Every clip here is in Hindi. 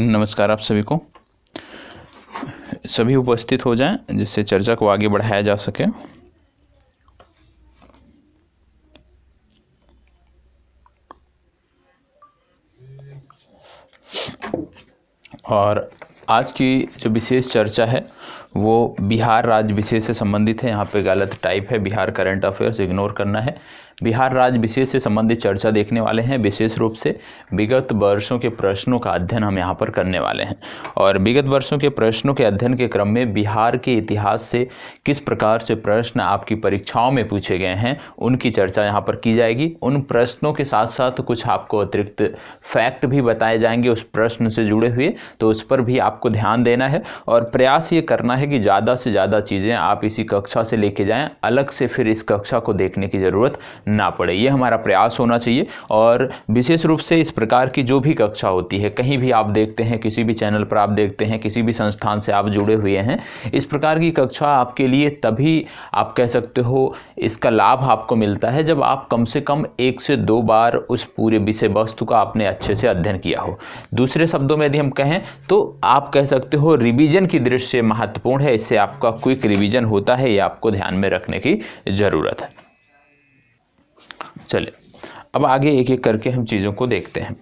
नमस्कार आप सभी को। सभी उपस्थित हो जाएं जिससे चर्चा को आगे बढ़ाया जा सके। और आज की जो विशेष चर्चा है वो बिहार राज्य विशेष से संबंधित है। यहाँ पे गलत टाइप है, बिहार करंट अफेयर्स इग्नोर करना है। बिहार राज्य विशेष से संबंधित चर्चा देखने वाले हैं। विशेष रूप से विगत वर्षों के प्रश्नों का अध्ययन हम यहाँ पर करने वाले हैं। और विगत वर्षों के प्रश्नों के अध्ययन के क्रम में बिहार के इतिहास से किस प्रकार से प्रश्न आपकी परीक्षाओं में पूछे गए हैं उनकी चर्चा यहाँ पर की जाएगी। उन प्रश्नों के साथ साथ कुछ आपको अतिरिक्त फैक्ट भी बताए जाएंगे उस प्रश्न से जुड़े हुए, तो उस पर भी आपको ध्यान देना है। और प्रयास ये करना है कि ज़्यादा से ज़्यादा चीज़ें आप इसी कक्षा से लेके जाएं, अलग से फिर इस कक्षा को देखने की ज़रूरत ना पड़े, ये हमारा प्रयास होना चाहिए। और विशेष रूप से इस प्रकार की जो भी कक्षा होती है, कहीं भी आप देखते हैं, किसी भी चैनल पर आप देखते हैं, किसी भी संस्थान से आप जुड़े हुए हैं, इस प्रकार की कक्षा आपके लिए तभी आप कह सकते हो इसका लाभ आपको मिलता है जब आप कम से कम 1 से 2 बार उस पूरे विषय वस्तु का आपने अच्छे से अध्ययन किया हो। दूसरे शब्दों में यदि हम कहें तो आप कह सकते हो रिवीजन की दृष्टि से महत्वपूर्ण है। इससे आपका क्विक रिवीजन होता है, ये आपको ध्यान में रखने की जरूरत है। चलिए अब आगे एक एक करके हम चीज़ों को देखते हैं।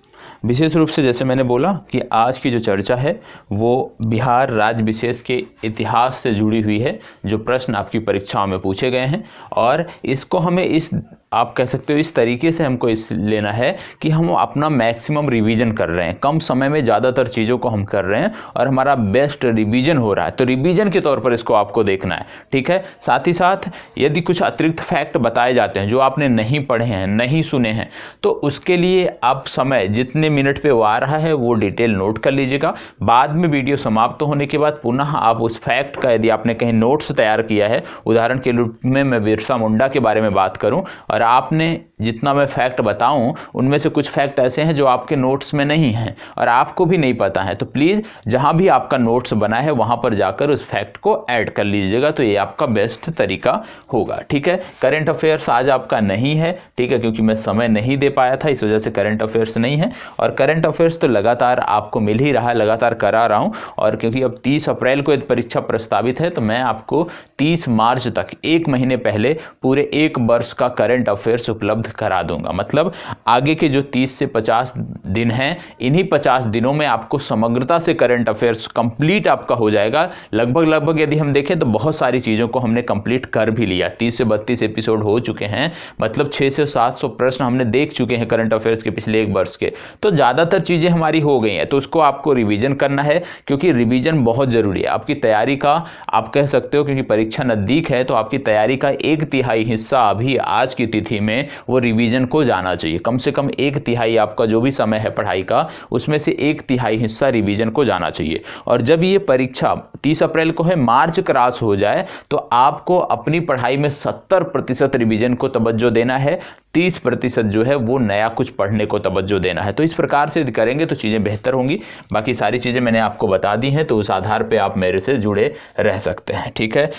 विशेष रूप से जैसे मैंने बोला कि आज की जो चर्चा है वो बिहार राज्य विशेष के इतिहास से जुड़ी हुई है, जो प्रश्न आपकी परीक्षाओं में पूछे गए हैं। और इसको हमें इस आप कह सकते हो इस तरीके से हमको इस लेना है कि हम अपना मैक्सिमम रिवीजन कर रहे हैं, कम समय में ज़्यादातर चीज़ों को हम कर रहे हैं और हमारा बेस्ट रिवीजन हो रहा है। तो रिवीजन के तौर पर इसको आपको देखना है, ठीक है। साथ ही साथ यदि कुछ अतिरिक्त फैक्ट बताए जाते हैं जो आपने नहीं पढ़े हैं, नहीं सुने हैं, तो उसके लिए आप समय जितने मिनट पे वो आ रहा है वो डिटेल नोट कर लीजिएगा। बाद में वीडियो समाप्त होने के बाद पुनः आप उस फैक्ट का, यदि आपने कहीं नोट्स तैयार किया है, उदाहरण के रूप में मैं बिरसा मुंडा के बारे में बात करूं और आपने जितना मैं फैक्ट बताऊं उनमें से कुछ फैक्ट ऐसे हैं जो आपके नोट्स में नहीं हैं और आपको भी नहीं पता है, तो प्लीज़ जहां भी आपका नोट्स बना है वहां पर जाकर उस फैक्ट को ऐड कर लीजिएगा, तो ये आपका बेस्ट तरीका होगा, ठीक है। करंट अफेयर्स आज आपका नहीं है, ठीक है, क्योंकि मैं समय नहीं दे पाया था, इस वजह से करंट अफेयर्स नहीं है। और करंट अफेयर्स तो लगातार आपको मिल ही रहा है, लगातार करा रहा हूँ। और क्योंकि अब 30 अप्रैल को परीक्षा प्रस्तावित है, तो मैं आपको 30 मार्च तक, 1 महीने पहले, पूरे 1 वर्ष का करंट अफेयर्स उपलब्ध करा दूंगा। मतलब आगे के जो 30 से 50 दिन हैं, इन्हीं 50 दिनों में आपको समग्रता से करंट अफेयर्स कंप्लीट आपका हो जाएगा। लगभग यदि हम देखें तो बहुत सारी चीज़ों को हमने कंप्लीट कर भी लिया। 30 से 32 एपिसोड हो चुके हैं, मतलब 600 से 700 प्रश्न हमने देख चुके हैं करंट अफेयर्स के पिछले 1 वर्ष के। तो ज़्यादातर चीज़ें हमारी हो गई हैं, तो उसको आपको रिवीजन करना है, क्योंकि रिवीजन बहुत ज़रूरी है आपकी तैयारी का। आप कह सकते हो क्योंकि परीक्षा नज़दीक है, तो आपकी तैयारी का 1/3 हिस्सा अभी आज की तिथि में वो रिवीजन को जाना चाहिए। कम से कम 1/3 आपका जो भी समय है पढ़ाई का, उसमें से 1/3 हिस्सा रिवीजन को जाना चाहिए। और जब ये परीक्षा 30 अप्रैल को है, मार्च क्रॉस हो जाए, तो आपको अपनी पढ़ाई में 70% रिवीजन को तवज्जो देना है, 30% जो है वो नया कुछ पढ़ने को तवज्जो देना है। तो इस प्रकार से करेंगे तो चीज़ें बेहतर होंगी। बाकी सारी चीज़ें मैंने आपको बता दी हैं, तो उस आधार पे आप मेरे से जुड़े रह सकते हैं, ठीक है।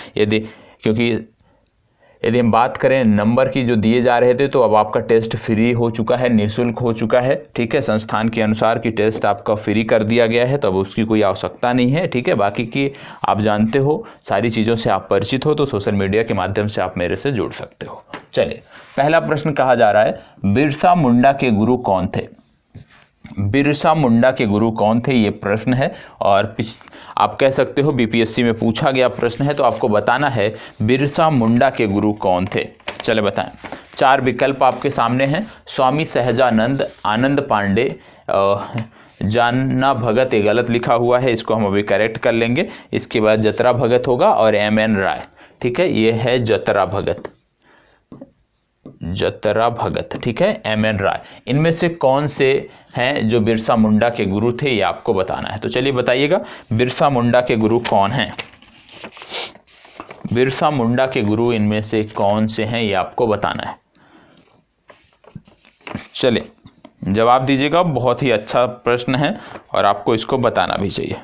यदि हम बात करें नंबर की जो दिए जा रहे थे, तो अब आपका टेस्ट फ्री हो चुका है, निःशुल्क हो चुका है, ठीक है। संस्थान के अनुसार कि टेस्ट आपका फ्री कर दिया गया है, तो अब उसकी कोई आवश्यकता नहीं है, ठीक है। बाकी की आप जानते हो, सारी चीज़ों से आप परिचित हो, तो सोशल मीडिया के माध्यम से आप मेरे से जुड़ सकते हो। चलिए पहला प्रश्न कहा जा रहा है, बिरसा मुंडा के गुरु कौन थे? बिरसा मुंडा के गुरु कौन थे, ये प्रश्न है। और आप कह सकते हो बीपीएससी में पूछा गया प्रश्न है, तो आपको बताना है बिरसा मुंडा के गुरु कौन थे। चले बताएं। 4 विकल्प आपके सामने हैं। स्वामी सहजानंद, आनंद पांडे, जाना भगत, ये गलत लिखा हुआ है, इसको हम अभी करेक्ट कर लेंगे। इसके बाद जतरा भगत होगा और MN राय, ठीक है। ये है जतरा भगत, ठीक है, MN राय। इनमें से कौन से हैं जो बिरसा मुंडा के गुरु थे, ये आपको बताना है। तो चलिए बताइएगा, बिरसा मुंडा के गुरु कौन हैं? बिरसा मुंडा के गुरु इनमें से कौन से हैं, ये आपको बताना है। चलिए जवाब दीजिएगा। बहुत ही अच्छा प्रश्न है और आपको इसको बताना भी चाहिए।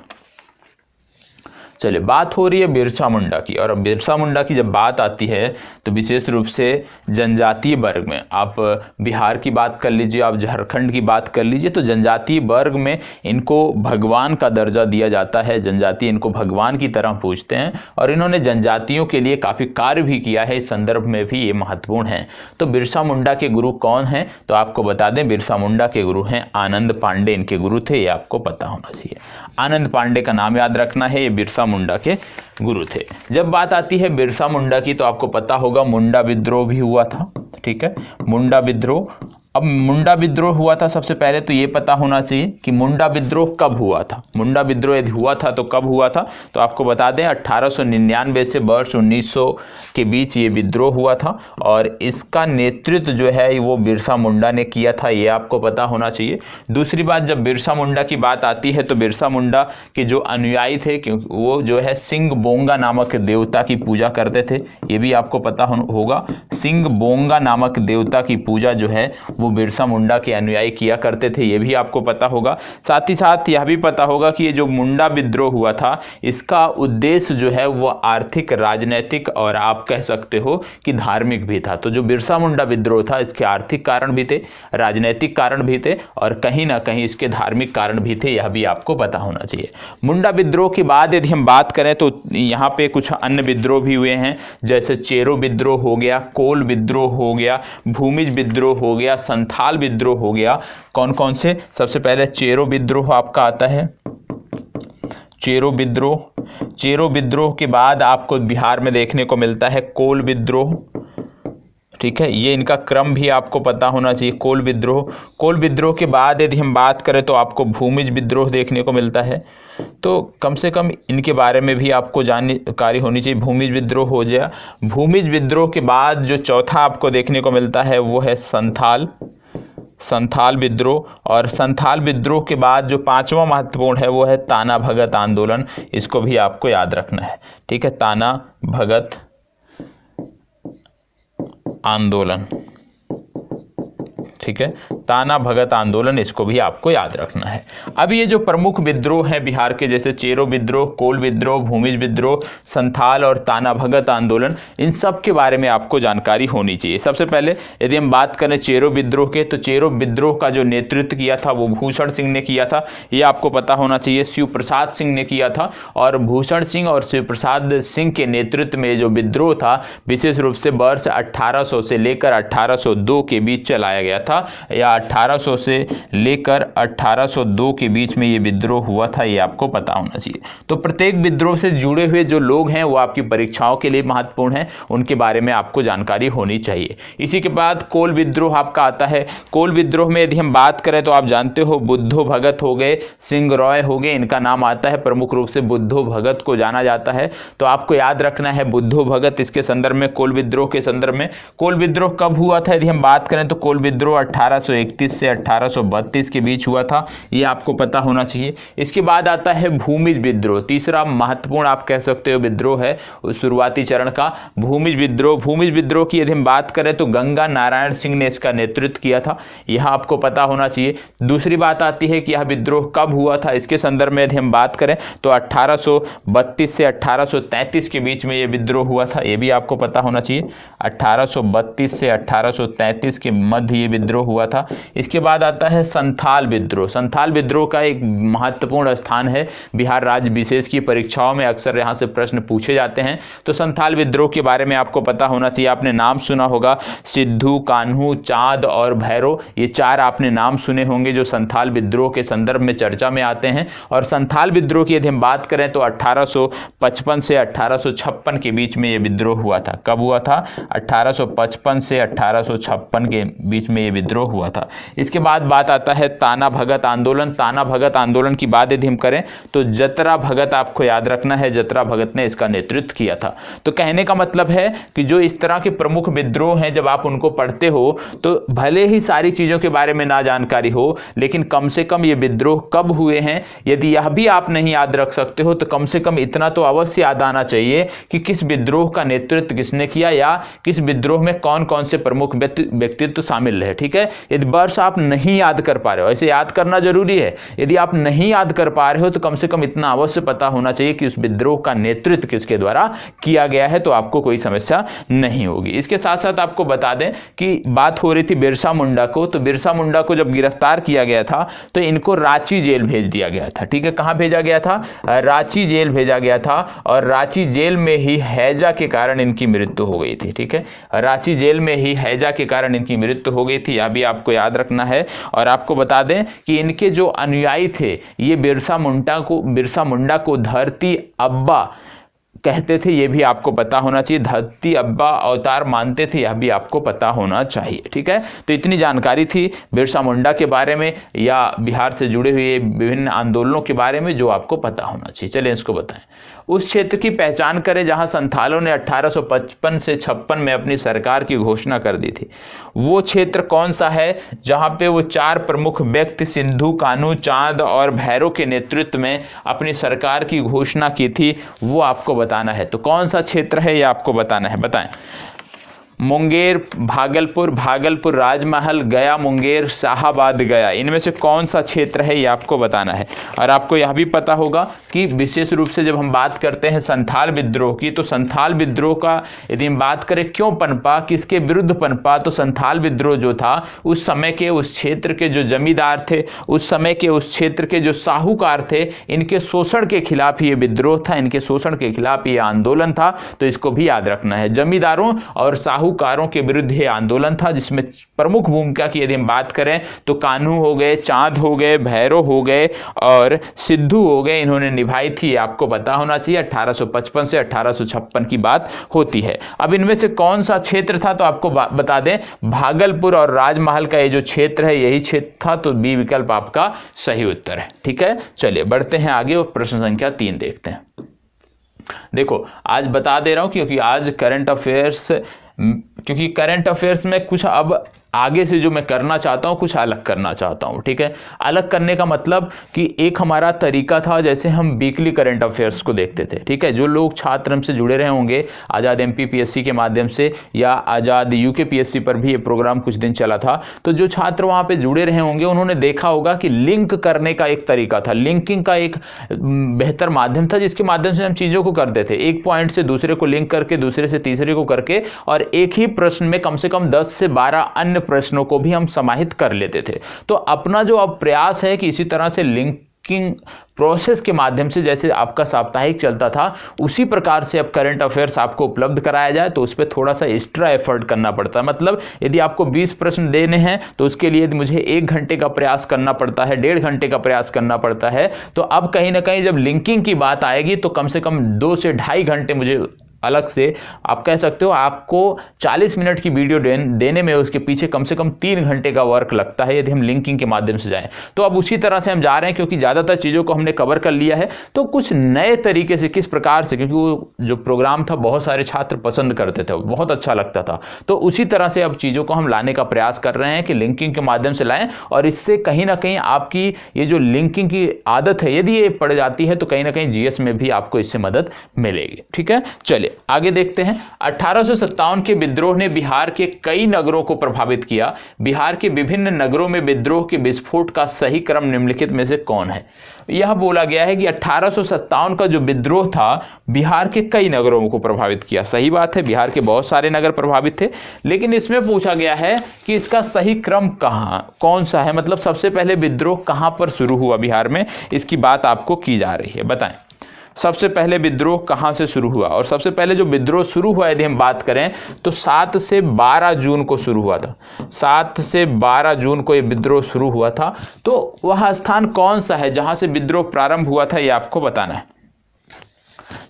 चलिए, बात हो रही है बिरसा मुंडा की, और बिरसा मुंडा की जब बात आती है तो विशेष रूप से जनजातीय वर्ग में, आप बिहार की बात कर लीजिए, आप झारखंड की बात कर लीजिए, तो जनजातीय वर्ग में इनको भगवान का दर्जा दिया जाता है। जनजाति इनको भगवान की तरह पूजते हैं और इन्होंने जनजातियों के लिए काफ़ी कार्य भी किया है। इस संदर्भ में भी ये महत्वपूर्ण है। तो बिरसा मुंडा के गुरु कौन हैं? तो आपको बता दें, बिरसा मुंडा के गुरु हैं आनंद पांडे, इनके गुरु थे, ये आपको पता होना चाहिए। आनंद पांडे का नाम याद रखना है, ये बिरसा मुंडा के गुरु थे। जब बात आती है बिरसा मुंडा की तो आपको पता होगा मुंडा विद्रोह भी हुआ था, ठीक है, मुंडा विद्रोह। अब मुंडा विद्रोह हुआ था, सबसे पहले तो ये पता होना चाहिए कि मुंडा विद्रोह कब हुआ था। मुंडा विद्रोह यदि हुआ था तो कब हुआ था, तो आपको बता दें 1899 से वर्ष 1900 के बीच ये विद्रोह हुआ था और इसका नेतृत्व जो है वो बिरसा मुंडा ने किया था, ये आपको पता होना चाहिए। दूसरी बात, जब बिरसा मुंडा की बात आती है तो बिरसा मुंडा के जो अनुयायी थे, क्योंकि वो जो है सिंह बोंगा नामक देवता की पूजा करते थे, ये भी आपको पता होगा। सिंह बोंगा नामक देवता की पूजा जो है वो बिरसा मुंडा के अनुयायी किया करते थे, ये भी आपको पता होगा। साथ ही साथ यह भी पता होगा कि ये जो मुंडा विद्रोह हुआ था इसका उद्देश्य जो है वो आर्थिक, राजनैतिक और आप कह सकते हो कि धार्मिक भी था। तो जो बिरसा मुंडा विद्रोह था इसके आर्थिक कारण भी थे, राजनैतिक कारण भी थे और कहीं ना कहीं इसके धार्मिक कारण भी थे, यह भी आपको पता होना चाहिए। मुंडा विद्रोह के बाद यदि हम बात करें तो यहाँ पे कुछ अन्य विद्रोह भी हुए हैं, जैसे चेरो विद्रोह हो गया, कोल विद्रोह हो गया, भूमिज विद्रोह हो गया, संथाल विद्रोह हो गया। कौन कौन से? सबसे पहले चेरो विद्रोह आपका आता है, चेरो विद्रोह। चेरो विद्रोह के बाद आपको बिहार में देखने को मिलता है कोल विद्रोह, ठीक है, ये इनका क्रम भी आपको पता होना चाहिए। कोल विद्रोह, कोल विद्रोह के बाद यदि हम बात करें तो आपको भूमिज विद्रोह देखने को मिलता है। तो कम से कम इनके बारे में भी आपको जानकारी होनी चाहिए। भूमिज विद्रोह हो गया। भूमिज विद्रोह के बाद जो चौथा आपको देखने को मिलता है वो है संथाल विद्रोह, और संथाल विद्रोह के बाद जो पांचवा महत्वपूर्ण है वो है ताना भगत आंदोलन, इसको भी आपको याद रखना है, ठीक है, ताना भगत आंदोलन, ठीक है, ताना भगत आंदोलन, इसको भी आपको याद रखना है। अब ये जो प्रमुख विद्रोह हैं बिहार के, जैसे चेरो विद्रोह, कोल विद्रोह, भूमिज विद्रोह, संथाल और ताना भगत आंदोलन, इन सब के बारे में आपको जानकारी होनी चाहिए। सबसे पहले यदि हम बात करें चेरो विद्रोह के, तो चेरो विद्रोह का जो नेतृत्व किया था वो भूषण सिंह ने किया था, ये आपको पता होना चाहिए। शिव प्रसाद सिंह ने किया था और भूषण सिंह और शिव प्रसाद सिंह के नेतृत्व में जो विद्रोह था विशेष रूप से वर्ष 1800 से लेकर 1802 के बीच चलाया गया था, या 1800 से लेकर 1802 के बीच में ये विद्रोह हुआ था, ये आपको पता होना चाहिए। तो प्रत्येक विद्रोह से जुड़े हुए जो लोग हैं वो आपकी परीक्षाओं के लिए महत्वपूर्ण हैं, उनके बारे में आपको जानकारी होनी चाहिए। इसी के बाद कोल विद्रोह आपका आता है। कोल विद्रोह में यदि हम बात करें तो आप जानते हो बुद्धो भगत हो गए, सिंह रॉय हो गए, इनका नाम आता है, प्रमुख रूप से बुद्धो भगत को जाना जाता है। तो आपको याद रखना है बुद्धो भगत, इसके संदर्भ में, कोल विद्रोह के संदर्भ में। कोल विद्रोह कब हुआ था यदि हम बात करें तो कोल विद्रोह 1831 से 1832 के बीच हुआ था, ये आपको पता होना चाहिए। इसके बाद आता है भूमिज विद्रोह, तीसरा महत्वपूर्ण आप कह सकते हो विद्रोह है शुरुआती चरण का, भूमिज विद्रोह। भूमिज विद्रोह की यदि हम बात करें तो गंगा नारायण सिंह ने इसका नेतृत्व किया था, यह आपको पता होना चाहिए। दूसरी बात आती है कि यह विद्रोह कब हुआ था, इसके संदर्भ में यदि हम बात करें तो 1832 से 1833 के बीच में यह विद्रोह हुआ था, यह भी आपको पता होना चाहिए। 1832 से 1833 के मध्य ये विद्रोह हुआ था। इसके बाद आता है संथाल विद्रोह। संथाल विद्रोह का एक महत्वपूर्ण स्थान है बिहार राज्य विशेष की परीक्षाओं में, अक्सर यहाँ से प्रश्न पूछे जाते हैं। तो संथाल विद्रोह के बारे में आपको पता होना चाहिए। आपने नाम सुना होगा, सिद्धू, कान्हू, चाँद और भैरव, ये चार आपने नाम सुने होंगे जो संथाल विद्रोह के संदर्भ में चर्चा में आते हैं। और संथाल विद्रोह की यदि हम बात करें तो 1855 से 1856 के बीच में ये विद्रोह हुआ था। कब हुआ था? 1855 से 1856 के बीच में ये विद्रोह हुआ था। इसके बाद बात आता है ताना भगत आंदोलन। ताना भगत आंदोलन की बात यदि हम करें तो जतरा भगत आपको याद रखना है, जतरा भगत ने इसका नेतृत्व किया था। तो कहने का मतलब है कि जो इस तरह के प्रमुख विद्रोह हैं, जब आप उनको पढ़ते हो तो भले ही सारी चीज़ों के बारे में ना जानकारी हो, लेकिन कम से कम ये विद्रोह कब हुए हैं यदि यह भी आप नहीं याद रख सकते हो तो कम से कम इतना तो अवश्य याद आना चाहिए कि किस विद्रोह का नेतृत्व किसने किया या किस विद्रोह में कौन कौन से प्रमुख व्यक्तित्व शामिल रहे। ठीक है, यदि वर्ष आप नहीं याद कर पा रहे हो, ऐसे याद करना जरूरी है, यदि आप नहीं याद कर पा रहे हो तो कम से कम इतना अवश्य पता होना चाहिए कि उस विद्रोह का नेतृत्व किसके द्वारा किया गया है, तो आपको कोई समस्या नहीं होगी। इसके साथ साथ आपको बता दें कि बात हो रही थी बिरसा मुंडा को, तो बिरसा मुंडा को जब गिरफ्तार किया गया था तो इनको रांची जेल भेज दिया गया था। ठीक है, कहां भेजा गया था? रांची जेल भेजा गया था, और रांची जेल में ही हैजा के कारण इनकी मृत्यु हो गई थी। ठीक है, रांची जेल में ही हैजा के कारण इनकी मृत्यु हो गई थी, यह भी आपको याद रखना है। और आपको बता दें कि इनके जो अनुयायी थे ये बिरसा मुंडा को धरती अब्बा कहते थे, ये भी आपको पता होना चाहिए। धरती अब्बा अवतार मानते थे, यह भी आपको पता होना चाहिए। ठीक है, तो इतनी जानकारी थी बिरसा मुंडा के बारे में या बिहार से जुड़े हुए विभिन्न आंदोलनों के बारे में जो आपको पता होना चाहिए। चलिए इसको बताएं। उस क्षेत्र की पहचान करें जहां संथालों ने 1855 से 56 में अपनी सरकार की घोषणा कर दी थी। वो क्षेत्र कौन सा है जहां पे वो 4 प्रमुख व्यक्ति सिंधु, कान्हू, चांद और भैरव के नेतृत्व में अपनी सरकार की घोषणा की थी, वो आपको बताना है। तो कौन सा क्षेत्र है ये आपको बताना है, बताएं। मुंगेर, भागलपुर, राजमहल, गया, मुंगेर, शाहाबाद, गया, इनमें से कौन सा क्षेत्र है ये आपको बताना है। और आपको यह भी पता होगा कि विशेष रूप से जब हम बात करते हैं संथाल विद्रोह की, तो संथाल विद्रोह का यदि हम बात करें क्यों पनपा, किसके विरुद्ध पनपा, तो संथाल विद्रोह जो था उस समय के उस क्षेत्र के जो जमींदार थे, उस समय के उस क्षेत्र के जो साहूकार थे, इनके शोषण के खिलाफ ये विद्रोह था, इनके शोषण के खिलाफ ये आंदोलन था। तो इसको भी याद रखना है। जमींदारों और साहूकारों के विरुद्ध ये आंदोलन था, जिसमें प्रमुख भूमिका की यदि हम बात करें तो कान्हू हो गए, चांद हो गए, भैरव हो गए और सिद्धू हो गए, इन्होंने निभाई थी। आपको पता होना चाहिए 1855 से 1856 की बात होती है। अब इनमें से कौन सा क्षेत्र था, तो आपको बता दें भागलपुर और राजमहल का ये जो क्षेत्र है यही क्षेत्र था। तो बी विकल्प आपका सही उत्तर है। ठीक है, चलिए बढ़ते हैं आगे और प्रश्न संख्या 3 देखते हैं। देखो आज बता दे रहा हूं क्योंकि आज करंट अफेयर्स में कुछ अब आगे से जो मैं करना चाहता हूं कुछ अलग करना चाहता हूं। ठीक है, अलग करने का मतलब कि एक हमारा तरीका था जैसे हम वीकली करंट अफेयर्स को देखते थे। ठीक है, जो लोग छात्र हमसे जुड़े रहे होंगे आज़ाद MPPSC के माध्यम से या आज़ाद UKPSC पर भी ये प्रोग्राम कुछ दिन चला था, तो जो छात्र वहाँ पे जुड़े रहे होंगे उन्होंने देखा होगा कि लिंक करने का एक तरीका था, लिंकिंग का एक बेहतर माध्यम था जिसके माध्यम से हम चीज़ों को करते थे, एक पॉइंट से दूसरे को लिंक करके, दूसरे से तीसरे को करके, और एक ही प्रश्न में कम से कम 10 से 12 अन्य प्रश्नों को भी हम समाहित कर लेते थे। तो अपना जो अब प्रयास है कि इसी तरह से लिंकिंग प्रोसेस के माध्यम से जैसे आपका साप्ताहिक चलता था उसी प्रकार से अब करंट अफेयर्स आपको उपलब्ध कराया जाए, तो उस पर थोड़ा सा एक्स्ट्रा एफर्ट करना पड़ता है। मतलब यदि आपको 20 प्रश्न देने हैं तो उसके लिए मुझे 1 घंटे का प्रयास करना पड़ता है, 1.5 घंटे का प्रयास करना पड़ता है। तो अब कहीं ना कहीं जब लिंकिंग की बात आएगी तो कम से कम 2 से 2.5 घंटे मुझे अलग से, आप कह सकते हो आपको 40 मिनट की वीडियो देने में उसके पीछे कम से कम 3 घंटे का वर्क लगता है यदि हम लिंकिंग के माध्यम से जाएं। तो अब उसी तरह से हम जा रहे हैं क्योंकि ज़्यादातर चीज़ों को हमने कवर कर लिया है, तो कुछ नए तरीके से किस प्रकार से, क्योंकि वो जो प्रोग्राम था बहुत सारे छात्र पसंद करते थे, बहुत अच्छा लगता था, तो उसी तरह से अब चीज़ों को हम लाने का प्रयास कर रहे हैं कि लिंकिंग के माध्यम से लाएं। और इससे कहीं ना कहीं आपकी ये जो लिंकिंग की आदत है यदि ये पड़ जाती है तो कहीं ना कहीं GS में भी आपको इससे मदद मिलेगी। ठीक है, चलिए आगे देखते हैं। 1857 के विद्रोह ने बिहार के कई नगरों को प्रभावित किया। बिहार के विभिन्न नगरों में विद्रोह के विस्फोट का सही क्रम निम्नलिखित में से कौन है। यह बोला गया है कि 1857 का जो विद्रोह था बिहार के कई नगरों को प्रभावित किया। सही बात है, बिहार के बहुत सारे नगर प्रभावित थे, लेकिन इसमें पूछा गया है कि इसका सही क्रम कौन सा है, मतलब सबसे पहले विद्रोह कहां पर शुरू हुआ बिहार में, इसकी बात आपको की जा रही है। बताएं सबसे पहले विद्रोह कहां से शुरू हुआ। और सबसे पहले जो विद्रोह शुरू हुआ यदि हम बात करें तो 7 से 12 जून को शुरू हुआ था। 7 से 12 जून को ये विद्रोह शुरू हुआ था। तो वह स्थान कौन सा है जहां से विद्रोह प्रारंभ हुआ था, ये आपको बताना है।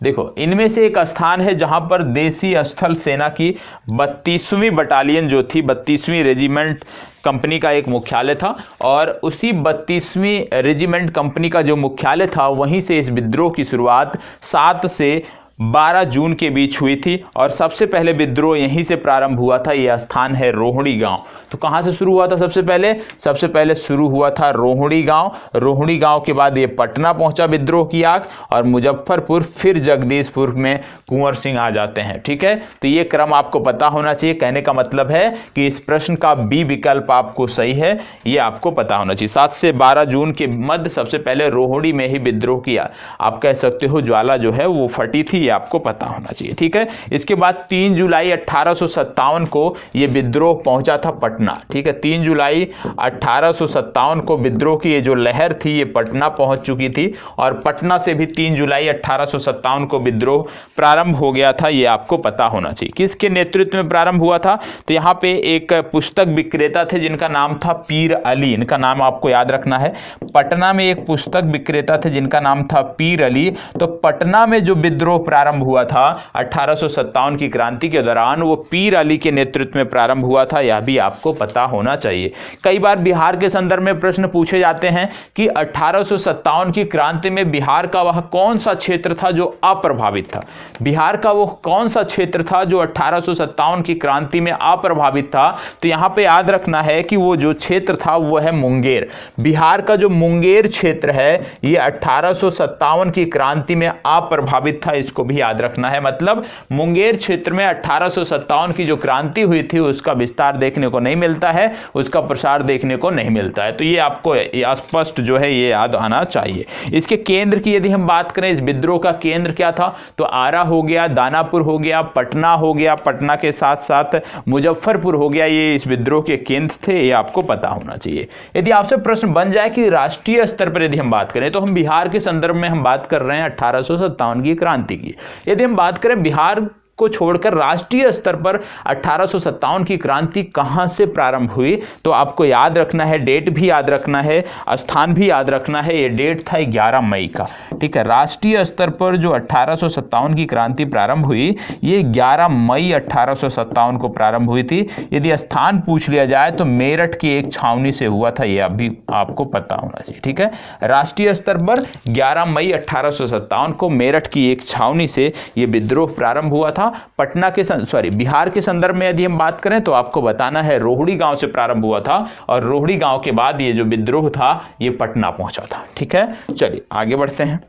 देखो इनमें से एक स्थान है जहां पर देसी स्थल सेना की 32वीं बटालियन जो थी, 32वीं रेजिमेंट कंपनी का एक मुख्यालय था, और उसी 32वीं रेजिमेंट कंपनी का जो मुख्यालय था वहीं से इस विद्रोह की शुरुआत 7 से 12 जून के बीच हुई थी और सबसे पहले विद्रोह यहीं से प्रारंभ हुआ था। यह स्थान है रोहिणी गांव। तो कहां से शुरू हुआ था? सबसे पहले शुरू हुआ था रोहिणी गांव। रोहिणी गांव के बाद ये पटना पहुंचा विद्रोह की आग, और मुजफ्फरपुर, फिर जगदीशपुर में कुंवर सिंह आ जाते हैं। ठीक है, तो ये क्रम आपको पता होना चाहिए। कहने का मतलब है कि इस प्रश्न का बी विकल्प आपको सही है, ये आपको पता होना चाहिए। 7 से 12 जून के मध्य सबसे पहले रोहिणी में ही विद्रोह किया, आप कह सकते हो ज्वाला जो है वो फटी थी, ये आपको पता होना चाहिए। ठीक है, इसके बाद 3 जुलाई 1857 को ये विद्रोह पहुंचा था पटना। ठीक है, 3 जुलाई 1857 को विद्रोह की ये जो लहर थी ये पटना पहुंच चुकी थी, और पटना से भी 3 जुलाई 1857 को विद्रोह प्रारंभ हो गया था, ये आपको पता होना चाहिए। किसके नेतृत्व में प्रारंभ हुआ था? तो यहाँ पे एक पुस्तक विक्रेता थे जिनका नाम था पीर अली, इनका नाम आपको याद रखना है। पटना में एक पुस्तक विक्रेता थे जिनका नाम था पीर अली। तो पटना में जो विद्रोह प्रारंभ हुआ था 1857 की क्रांति के दौरान, वो पीर अली के नेतृत्व में प्रारंभ हुआ था, यह भी आपको पता होना चाहिए। कई बार बिहार के संदर्भ में प्रश्न पूछे जाते हैं कि 1857 की क्रांति में बिहार का वह कौन सा क्षेत्र था जो अप्रभावित था। बिहार का वो कौन सा क्षेत्र था जो 1857 की क्रांति में अप्रभावित था? तो यहां पे याद रखना है कि वो जो क्षेत्र था वो है मुंगेर। बिहार का जो मुंगेर क्षेत्र है ये 1857 की क्रांति में अप्रभावित था, इसको भी याद रखना है। मतलब मुंगेर क्षेत्र में 1857 की जो क्रांति हुई थी उसका विस्तार देखने को नहीं मिलता है, उसका प्रसार देखने को नहीं मिलता है। तो ये आपको स्पष्ट जो है ये याद आना चाहिए। इसके केंद्र की यदि हम बात करें, इस विद्रोह का केंद्र क्या था? तो आरा हो गया, दानापुर हो गया, पटना हो गया, पटना के साथ साथ मुजफ्फरपुर हो गया, ये इस विद्रोह के केंद्र थे, ये आपको पता होना चाहिए। यदि आपसे प्रश्न बन जाए कि राष्ट्रीय स्तर पर यदि हम बात करें, तो हम बिहार के संदर्भ में हम बात कर रहे हैं 1857 की क्रांति की। यदि हम बात करें बिहार को छोड़कर राष्ट्रीय स्तर पर 1857 की क्रांति कहां से प्रारंभ हुई, तो आपको याद रखना है, डेट भी याद रखना है, स्थान भी याद रखना है। ये डेट था 11 मई का। ठीक है, राष्ट्रीय स्तर पर जो 1857 की क्रांति प्रारंभ हुई ये 11 मई 1857 को प्रारंभ हुई थी। यदि स्थान पूछ लिया जाए तो मेरठ की एक छावनी से हुआ था, यह अभी आपको पता होना चाहिए। ठीक है, राष्ट्रीय स्तर पर 11 मई 1857 को मेरठ की एक छावनी से यह विद्रोह प्रारंभ हुआ था। पटना के बिहार के संदर्भ में यदि हम बात करें तो आपको बताना है रोहिणी गांव से प्रारंभ हुआ था, और रोहिणी गांव के बाद ये जो विद्रोह था ये पटना पहुंचा था। ठीक है, चलिए आगे बढ़ते हैं।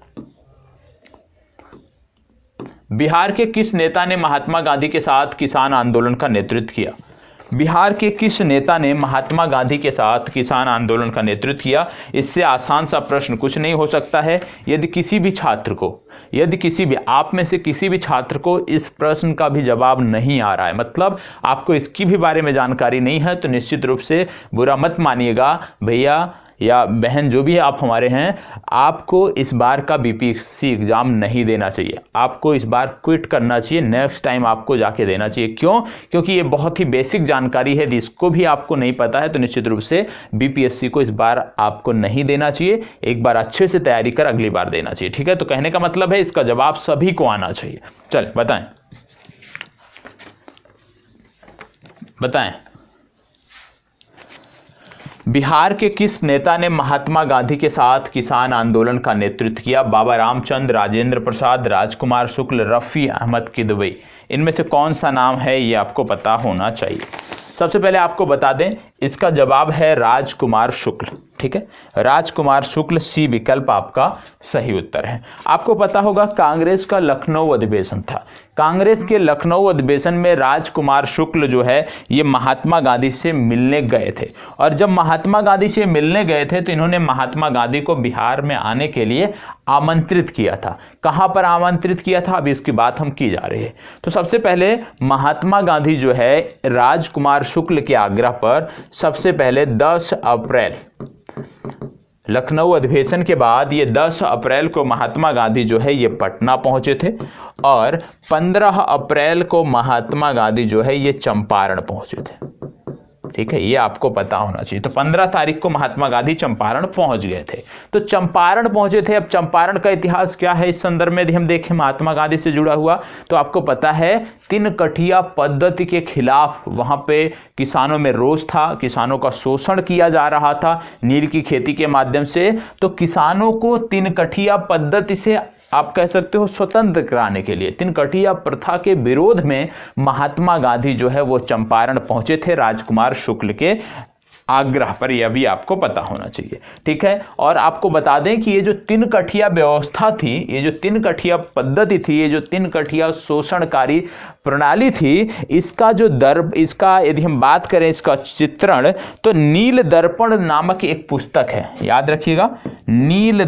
बिहार के किस नेता ने महात्मा गांधी के साथ किसान आंदोलन का नेतृत्व किया? बिहार के किस नेता ने महात्मा गांधी के साथ किसान आंदोलन का नेतृत्व किया? इससे आसान सा प्रश्न कुछ नहीं हो सकता है। यदि किसी भी आप में से किसी भी छात्र को इस प्रश्न का भी जवाब नहीं आ रहा है, मतलब आपको इसकी भी बारे में जानकारी नहीं है, तो निश्चित रूप से बुरा मत मानिएगा भैया या बहन, जो भी आप हमारे हैं, आपको इस बार का बीपीएससी एग्जाम नहीं देना चाहिए। आपको इस बार क्विट करना चाहिए, नेक्स्ट टाइम आपको जाके देना चाहिए। क्यों? क्योंकि ये बहुत ही बेसिक जानकारी है, जिसको भी आपको नहीं पता है तो निश्चित रूप से बीपीएससी को इस बार आपको नहीं देना चाहिए। एक बार अच्छे से तैयारी कर अगली बार देना चाहिए। ठीक है, तो कहने का मतलब है इसका जवाब सभी को आना चाहिए। चल बताएं बिहार के किस नेता ने महात्मा गांधी के साथ किसान आंदोलन का नेतृत्व किया? बाबा रामचंद्र, राजेंद्र प्रसाद, राजकुमार शुक्ल, रफ़ी अहमद किदवई, इनमें से कौन सा नाम है ये आपको पता होना चाहिए। सबसे पहले आपको बता दें, इसका जवाब है राजकुमार शुक्ल। ठीक है, राजकुमार शुक्ल, सी विकल्प आपका सही उत्तर है। आपको पता होगा कांग्रेस का लखनऊ अधिवेशन था। कांग्रेस के लखनऊ अधिवेशन में राजकुमार शुक्ल जो है ये महात्मा गांधी से मिलने गए थे, और जब महात्मा गांधी से मिलने गए थे तो इन्होंने महात्मा गांधी को बिहार में आने के लिए आमंत्रित किया था। कहां पर आमंत्रित किया था, अभी इसकी बात हम की जा रही है। तो सबसे पहले महात्मा गांधी जो है राजकुमार शुक्ल के आग्रह पर सबसे पहले 10 अप्रैल, लखनऊ अधिवेशन के बाद ये 10 अप्रैल को महात्मा गांधी जो है ये पटना पहुंचे थे, और 15 अप्रैल को महात्मा गांधी जो है ये चंपारण पहुंचे थे। ठीक है, ये आपको पता होना चाहिए। तो 15 तारीख को महात्मा गांधी चंपारण पहुंच गए थे। तो चंपारण पहुंचे थे। अब चंपारण का इतिहास क्या है इस संदर्भ में यदि हम देखें महात्मा गांधी से जुड़ा हुआ, तो आपको पता है 3 कठिया पद्धति के खिलाफ वहां पे किसानों में रोष था, किसानों का शोषण किया जा रहा था नील की खेती के माध्यम से। तो किसानों को 3 कठिया पद्धति से आप कह सकते हो स्वतंत्र कराने के लिए, तिनकठिया प्रथा के विरोध में महात्मा गांधी जो है वो चंपारण पहुंचे थे राजकुमार शुक्ल के आग्रह पर। यह भी आपको पता होना चाहिए, ठीक है। और आपको बता दें कि ये जो तिनकठिया व्यवस्था थी, ये जो तिनकठिया पद्धति थी, ये जो तिनकठिया शोषणकारी प्रणाली थी, इसका यदि हम बात करें इसका चित्रण, तो नील दर्पण नामक एक पुस्तक है, याद रखिएगा, नील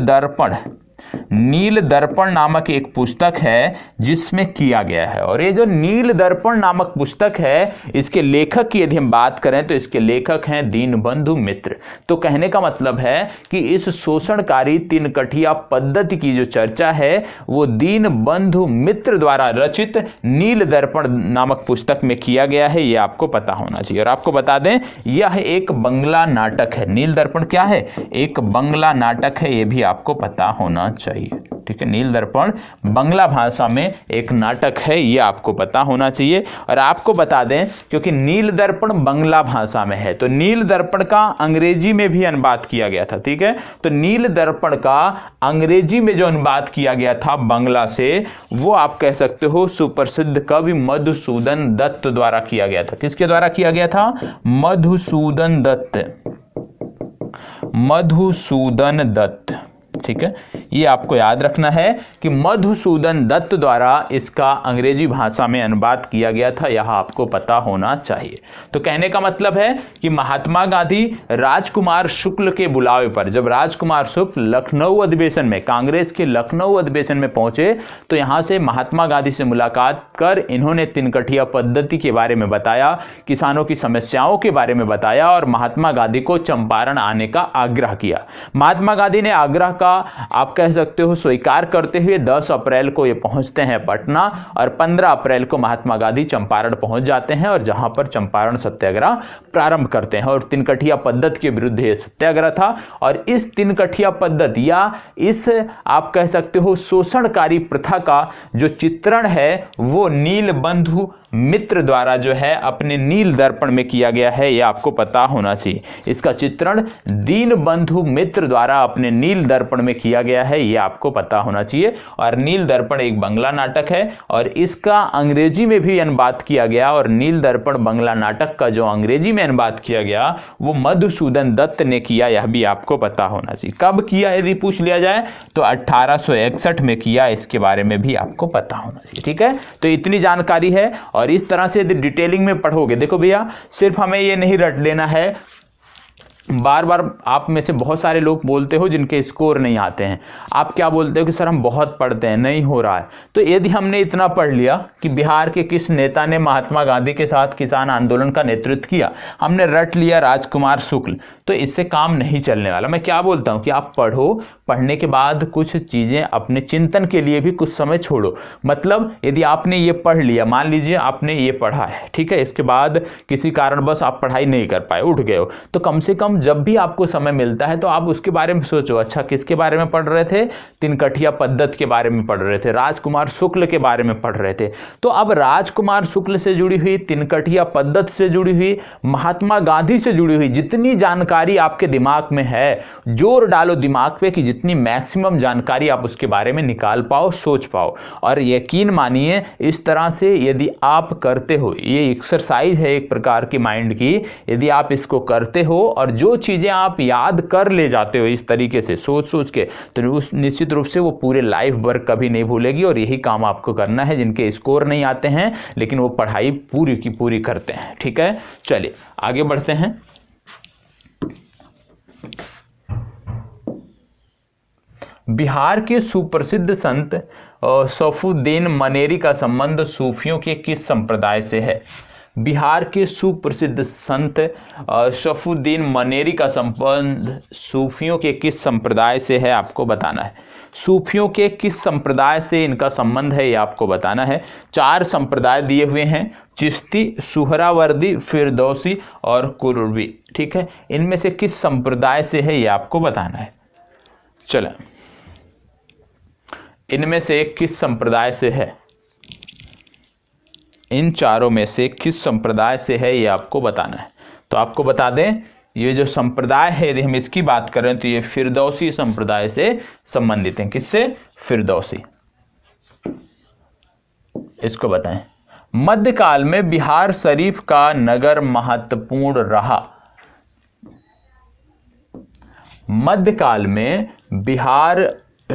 दर्पण नामक एक पुस्तक है जिसमें किया गया है। और ये जो नील दर्पण नामक पुस्तक है, इसके लेखक की यदि हम बात करें तो इसके लेखक हैं दीनबंधु मित्र। तो कहने का मतलब है कि इस शोषणकारी तिनकठिया पद्धति की जो चर्चा है वो दीनबंधु मित्र द्वारा रचित नील दर्पण नामक पुस्तक में किया गया है, ये आपको पता होना चाहिए। और आपको बता दें यह एक बंगला नाटक है। नील दर्पण क्या है? एक बंगला नाटक है, ये भी आपको पता होना चाहिए, ठीक है। नील दर्पण बंगला भाषा में एक नाटक है, ये आपको पता होना चाहिए। और आपको बता दें क्योंकि नील दर्पण बंगला भाषा में है, तो नील दर्पण का अंग्रेजी में भी अनुवाद किया गया था, ठीक है। तो नील दर्पण का अंग्रेजी में जो अनुवाद किया गया था बंगला से, वो आप कह सकते हो सुप्रसिद्ध कवि मधुसूदन दत्त द्वारा किया गया था। किसके द्वारा किया गया था? मधुसूदन दत्त, ठीक है। ये आपको याद रखना है कि मधुसूदन दत्त द्वारा इसका अंग्रेजी भाषा में अनुवाद किया गया था, यह आपको पता होना चाहिए। तो कहने का मतलब है कि महात्मा गांधी राजकुमार शुक्ल के बुलावे पर, जब राजकुमार शुक्ल लखनऊ अधिवेशन में, कांग्रेस के लखनऊ अधिवेशन में पहुंचे, तो यहां से महात्मा गांधी से मुलाकात कर इन्होंने तिनकठिया पद्धति के बारे में बताया, किसानों की समस्याओं के बारे में बताया और महात्मा गांधी को चंपारण आने का आग्रह किया। महात्मा गांधी ने आग्रह का आप कह सकते हो स्वीकार करते हुए 10 अप्रैल को ये पहुंचते हैं पटना और 15 अप्रैल को महात्मा गांधी चंपारण पहुंच जाते हैं और जहां पर चंपारण सत्याग्रह प्रारंभ करते हैं। और तिनकठिया पद्धति के विरुद्ध ये सत्याग्रह था। और इस तिनकठिया पद्धति या इस आप कह सकते हो शोषणकारी प्रथा का जो चित्रण है वो नीलबंधु मित्र द्वारा जो है अपने नील दर्पण में किया गया है, यह आपको पता होना चाहिए। इसका चित्रण दीनबंधु मित्र द्वारा अपने नील दर्पण में किया गया है, यह आपको पता होना चाहिए। और नील दर्पण एक बंगला नाटक है और इसका अंग्रेजी में भी अनुवाद किया गया। और नील दर्पण बंगला नाटक का जो अंग्रेजी में अनुवाद किया गया वो मधुसूदन दत्त ने किया, यह भी आपको पता होना चाहिए। कब किया यदि पूछ लिया जाए तो 1861 में किया, इसके बारे में भी आपको पता होना चाहिए, ठीक है। तो इतनी जानकारी है। और इस तरह से यदि डिटेलिंग में पढ़ोगे, देखो भैया सिर्फ हमें ये नहीं रट लेना है, बार बार आप में से बहुत सारे लोग बोलते हो जिनके स्कोर नहीं आते हैं, आप क्या बोलते हो कि सर हम बहुत पढ़ते हैं, नहीं हो रहा है। तो यदि हमने इतना पढ़ लिया कि बिहार के किस नेता ने महात्मा गांधी के साथ किसान आंदोलन का नेतृत्व किया, हमने रट लिया राजकुमार शुक्ल, तो इससे काम नहीं चलने वाला। मैं क्या बोलता हूँ कि आप पढ़ो, पढ़ने के बाद कुछ चीज़ें अपने चिंतन के लिए भी कुछ समय छोड़ो। मतलब यदि आपने ये पढ़ लिया, मान लीजिए आपने ये पढ़ा है, ठीक है, इसके बाद किसी कारणवश आप पढ़ाई नहीं कर पाए, उठ गए हो, तो कम से कम जब भी आपको समय मिलता है तो आप उसके बारे में सोचो। अच्छा, किसके बारे में पढ़ रहे थे? तिनकठिया पद्धति के बारे में पढ़ रहे थे, राजकुमार शुक्ल के बारे में पढ़ रहे थे। तो अब राजकुमार शुक्ल से जुड़ी हुई, तिनकठिया पद्धति से जुड़ी हुई, महात्मा गांधी से जुड़ी हुई जितनी जानकारी आपके दिमाग में है, जोर डालो दिमाग पे कि जितनी मैक्सिमम जानकारी आप उसके बारे में निकाल पाओ, सोच पाओ। और यकीन मानिए इस तरह से यदि आप करते हो, ये एक्सरसाइज है एक प्रकार की माइंड की, यदि आप इसको करते हो और जो चीज़ें आप याद कर ले जाते हो इस तरीके से सोच सोच के, तो उस निश्चित रूप से वो पूरे लाइफ वर्क कभी नहीं भूलेगी। और यही काम आपको करना है जिनके स्कोर नहीं आते हैं लेकिन वो पढ़ाई पूरी की पूरी करते हैं, ठीक है। चलिए आगे बढ़ते हैं। बिहार के सुप्रसिद्ध संत सैफुद्दीन मनेरी का संबंध सूफियों के किस संप्रदाय से है? बिहार के सुप्रसिद्ध संत सैफुद्दीन मनेरी का संबंध सूफियों के किस संप्रदाय से है, आपको बताना है। सूफियों के किस संप्रदाय से इनका संबंध है, ये आपको बताना है। 4 संप्रदाय दिए हुए हैं, चिश्ती, सुहरावर्दी, फिरदौसी और कुरबी, ठीक है। इनमें से किस संप्रदाय से है ये आपको बताना है। चलो, इनमें से किस संप्रदाय से है, इन चारों में से किस संप्रदाय से है ये आपको बताना है। तो आपको बता दें ये जो संप्रदाय है यदि हम इसकी बात करें तो ये फिरदौसी संप्रदाय से संबंधित हैं। किससे? फिरदौसी। इसको बताएं। मध्यकाल में बिहार शरीफ का नगर महत्वपूर्ण रहा। मध्यकाल में बिहार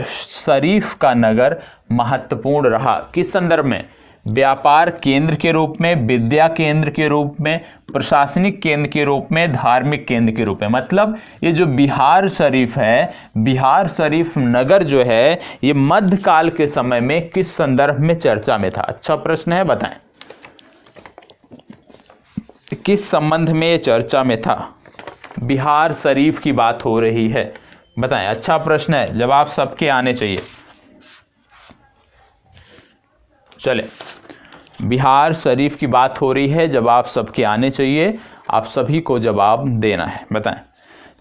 शरीफ का नगर महत्वपूर्ण रहा। किस संदर्भ में? व्यापार केंद्र के रूप में, विद्या केंद्र के रूप में, प्रशासनिक केंद्र के रूप में, धार्मिक केंद्र के रूप में। मतलब ये जो बिहार शरीफ है, बिहार शरीफ नगर जो है, ये मध्यकाल के समय में किस संदर्भ में चर्चा में था? अच्छा प्रश्न है, बताएं किस संबंध में ये चर्चा में था? बिहार शरीफ की बात हो रही है, बताएं। अच्छा प्रश्न है, जवाब सबके आने चाहिए। चले, बिहार शरीफ की बात हो रही है, जवाब सबके आने चाहिए, आप सभी को जवाब देना है। बताएं।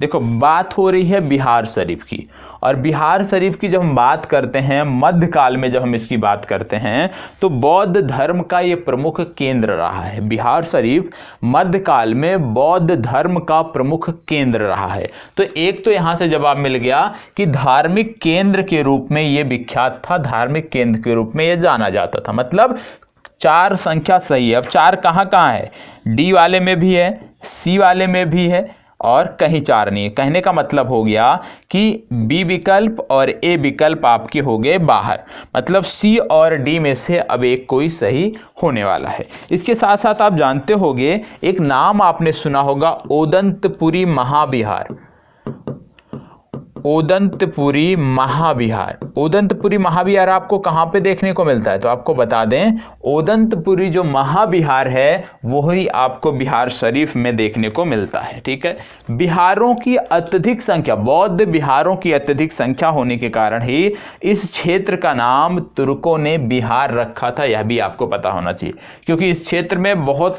देखो, बात हो रही है बिहार शरीफ की, और बिहार शरीफ की जब हम बात करते हैं, मध्यकाल में जब हम इसकी बात करते हैं, तो बौद्ध धर्म का ये प्रमुख केंद्र रहा है। बिहार शरीफ मध्यकाल में बौद्ध धर्म का प्रमुख केंद्र रहा है। तो एक तो यहाँ से जवाब मिल गया कि धार्मिक केंद्र के रूप में ये विख्यात था, धार्मिक केंद्र के रूप में ये जाना जाता था। मतलब 4 संख्या सही है। अब 4 कहाँ कहाँ है? डी वाले में भी है, सी वाले में भी है, और कहीं 4 नहीं है। कहने का मतलब हो गया कि बी विकल्प और ए विकल्प आपके हो गए बाहर। मतलब सी और डी में से अब एक कोई सही होने वाला है। इसके साथ साथ आप जानते होंगे, एक नाम आपने सुना होगा, ओदंतपुरी महाविहार। ओदंतपुरी महाविहार। ओदंतपुरी महाविहार आपको कहाँ पे देखने को मिलता है? तो आपको बता दें, ओदंतपुरी जो महाविहार है वही आपको बिहार शरीफ में देखने को मिलता है। ठीक है। बिहारों की अत्यधिक संख्या, बौद्ध बिहारों की अत्यधिक संख्या होने के कारण ही इस क्षेत्र का नाम तुर्कों ने बिहार रखा था। यह भी आपको पता होना चाहिए, क्योंकि इस क्षेत्र में बहुत